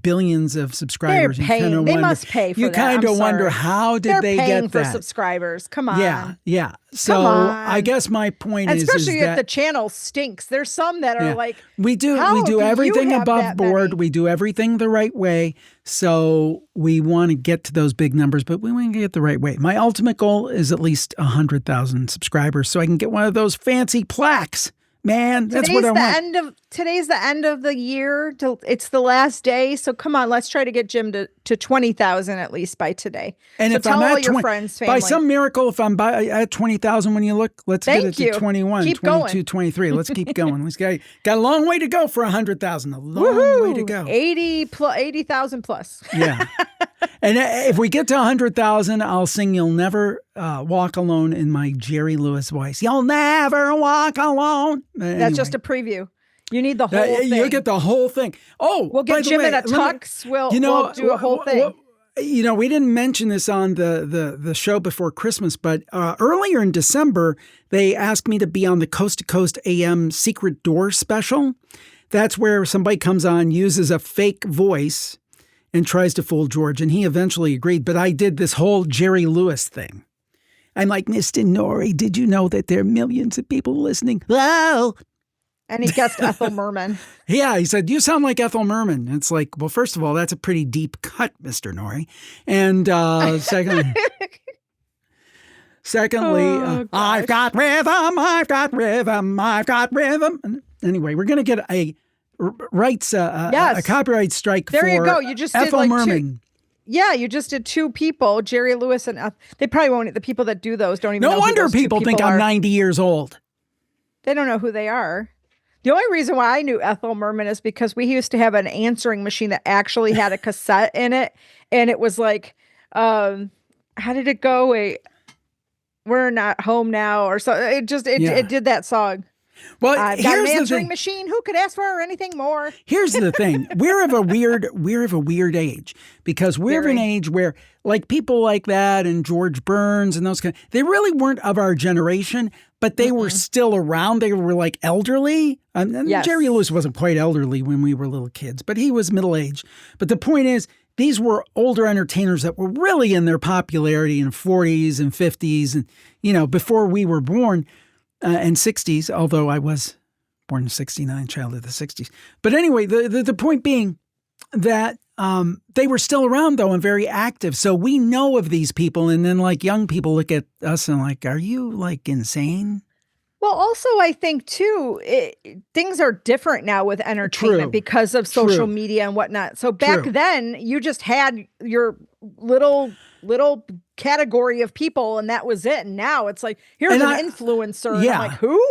billions of subscribers. They're paying. They must pay for that. You kind of wonder how did they get that? They're paying for subscribers. Come on. Yeah. So I guess my point is especially that if the channel stinks. There's some that are like, we do everything above board. We do everything the right way. So we want to get to those big numbers, but we want to get it the right way. My ultimate goal is at least 100,000 subscribers so I can get one of those fancy plaques. Man, that's what I want. Today's the end of the year. It's the last day. So come on, let's try to get Jim to 20,000 at least by today. And so if tell I'm all at your friends, family. By some miracle, if I'm at 20,000 when you look, let's get it to 21, keep 22, going. 23. Let's keep going. Let's got a long way to go for 100,000. A long way to go. 80,000 plus. Yeah. And if we get to 100,000, I'll sing You'll Never Walk Alone in my Jerry Lewis voice. You'll never walk alone. Anyway. That's just a preview. You need the whole thing. You'll get the whole thing. Oh, we'll get Jim in a tux. We'll do a whole thing. We didn't mention this on the show before Christmas, but earlier in December, they asked me to be on the Coast to Coast AM Secret Door special. That's where somebody comes on, uses a fake voice, and tries to fool George, and he eventually agreed. But I did this whole Jerry Lewis thing. I'm like, Mr. Norrie, did you know that there are millions of people listening? Oh. And he guessed Ethel Merman. Yeah, he said, you sound like Ethel Merman. It's like, well, first of all, that's a pretty deep cut, Mr. Norrie. And secondly, I've got rhythm. Anyway, we're going to get a writes a Yes. copyright strike There for you go. You just did Ethel like Merman. Yeah, you just did two people, Jerry Lewis and they probably won't. The people that do those don't even know No who wonder those two people think I'm are. 90 years old. They don't know who they are. The only reason why I knew Ethel Merman is because we used to have an answering machine that actually had a cassette in it, and it was like, how did it go? Wait, we're not home now, or so. It did that song. Well, I've got an here's the answering thing. machine. Who could ask for anything more? Here's the thing. We're of a weird age because we're of an age where like people like that and George Burns and those they really weren't of our generation, but they were still around. They were like elderly. And Yes. Jerry Lewis wasn't quite elderly when we were little kids, but he was middle-aged. But the point is, these were older entertainers that were really in their popularity in 40s and 50s and, before we were born. And 60s, although I was born in 69, child of the 60s. But anyway, the point being that they were still around, though, and very active. So we know of these people. And then, like, young people look at us and like, are you, like, insane? Well, also, I think, too, things are different now with entertainment True. because of social True. media and whatnot. So back True. then, you just had your little category of people, and that was it. And now it's like, here's an influencer. And Yeah. I'm like, who?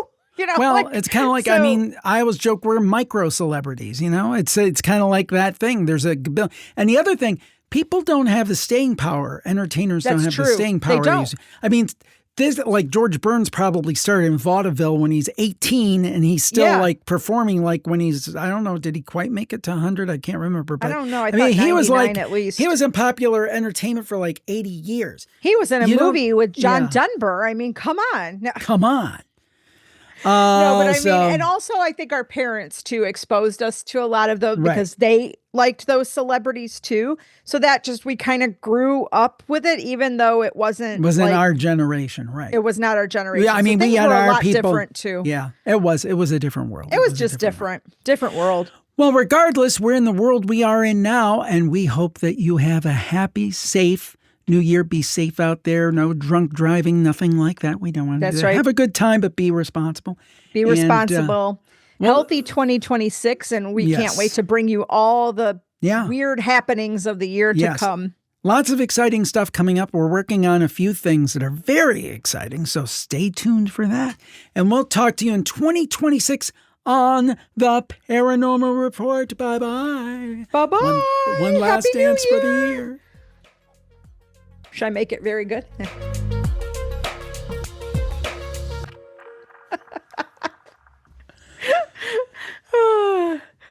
Well, it's kind of like, I always joke we're micro celebrities, It's kind of like that thing. There's and the other thing, people don't have the staying power. Entertainers don't have the staying power. They don't. I mean, this like George Burns probably started in vaudeville when he's 18 and he's still like performing like when he's, I don't know, did he quite make it to 100? I can't remember. But I don't know. I mean, thought he was like, at least. he was in popular entertainment for like 80 years. He was in a movie with John Dunbar. I mean, come on. No. Come on. No, but I mean, and also I think our parents too exposed us to a lot of those because they liked those celebrities too. So that we kind of grew up with it, even though it wasn't our generation, right? It was not our generation. Yeah, I mean, so we had were our a lot people different too. Yeah, it was a different world. It was just different world. Well, regardless, we're in the world we are in now, and we hope that you have a happy, safe New Year. Be safe out there. No drunk driving, nothing like that. We don't want to do that. That's right. Have a good time, but be responsible. Be responsible. Healthy 2026, and we can't wait to bring you all the weird happenings of the year to come. Lots of exciting stuff coming up. We're working on a few things that are very exciting, so stay tuned for that. And we'll talk to you in 2026 on the Paranormal Report. Bye-bye. Bye-bye. One last Happy dance New for the Year. year. Should I make it very good?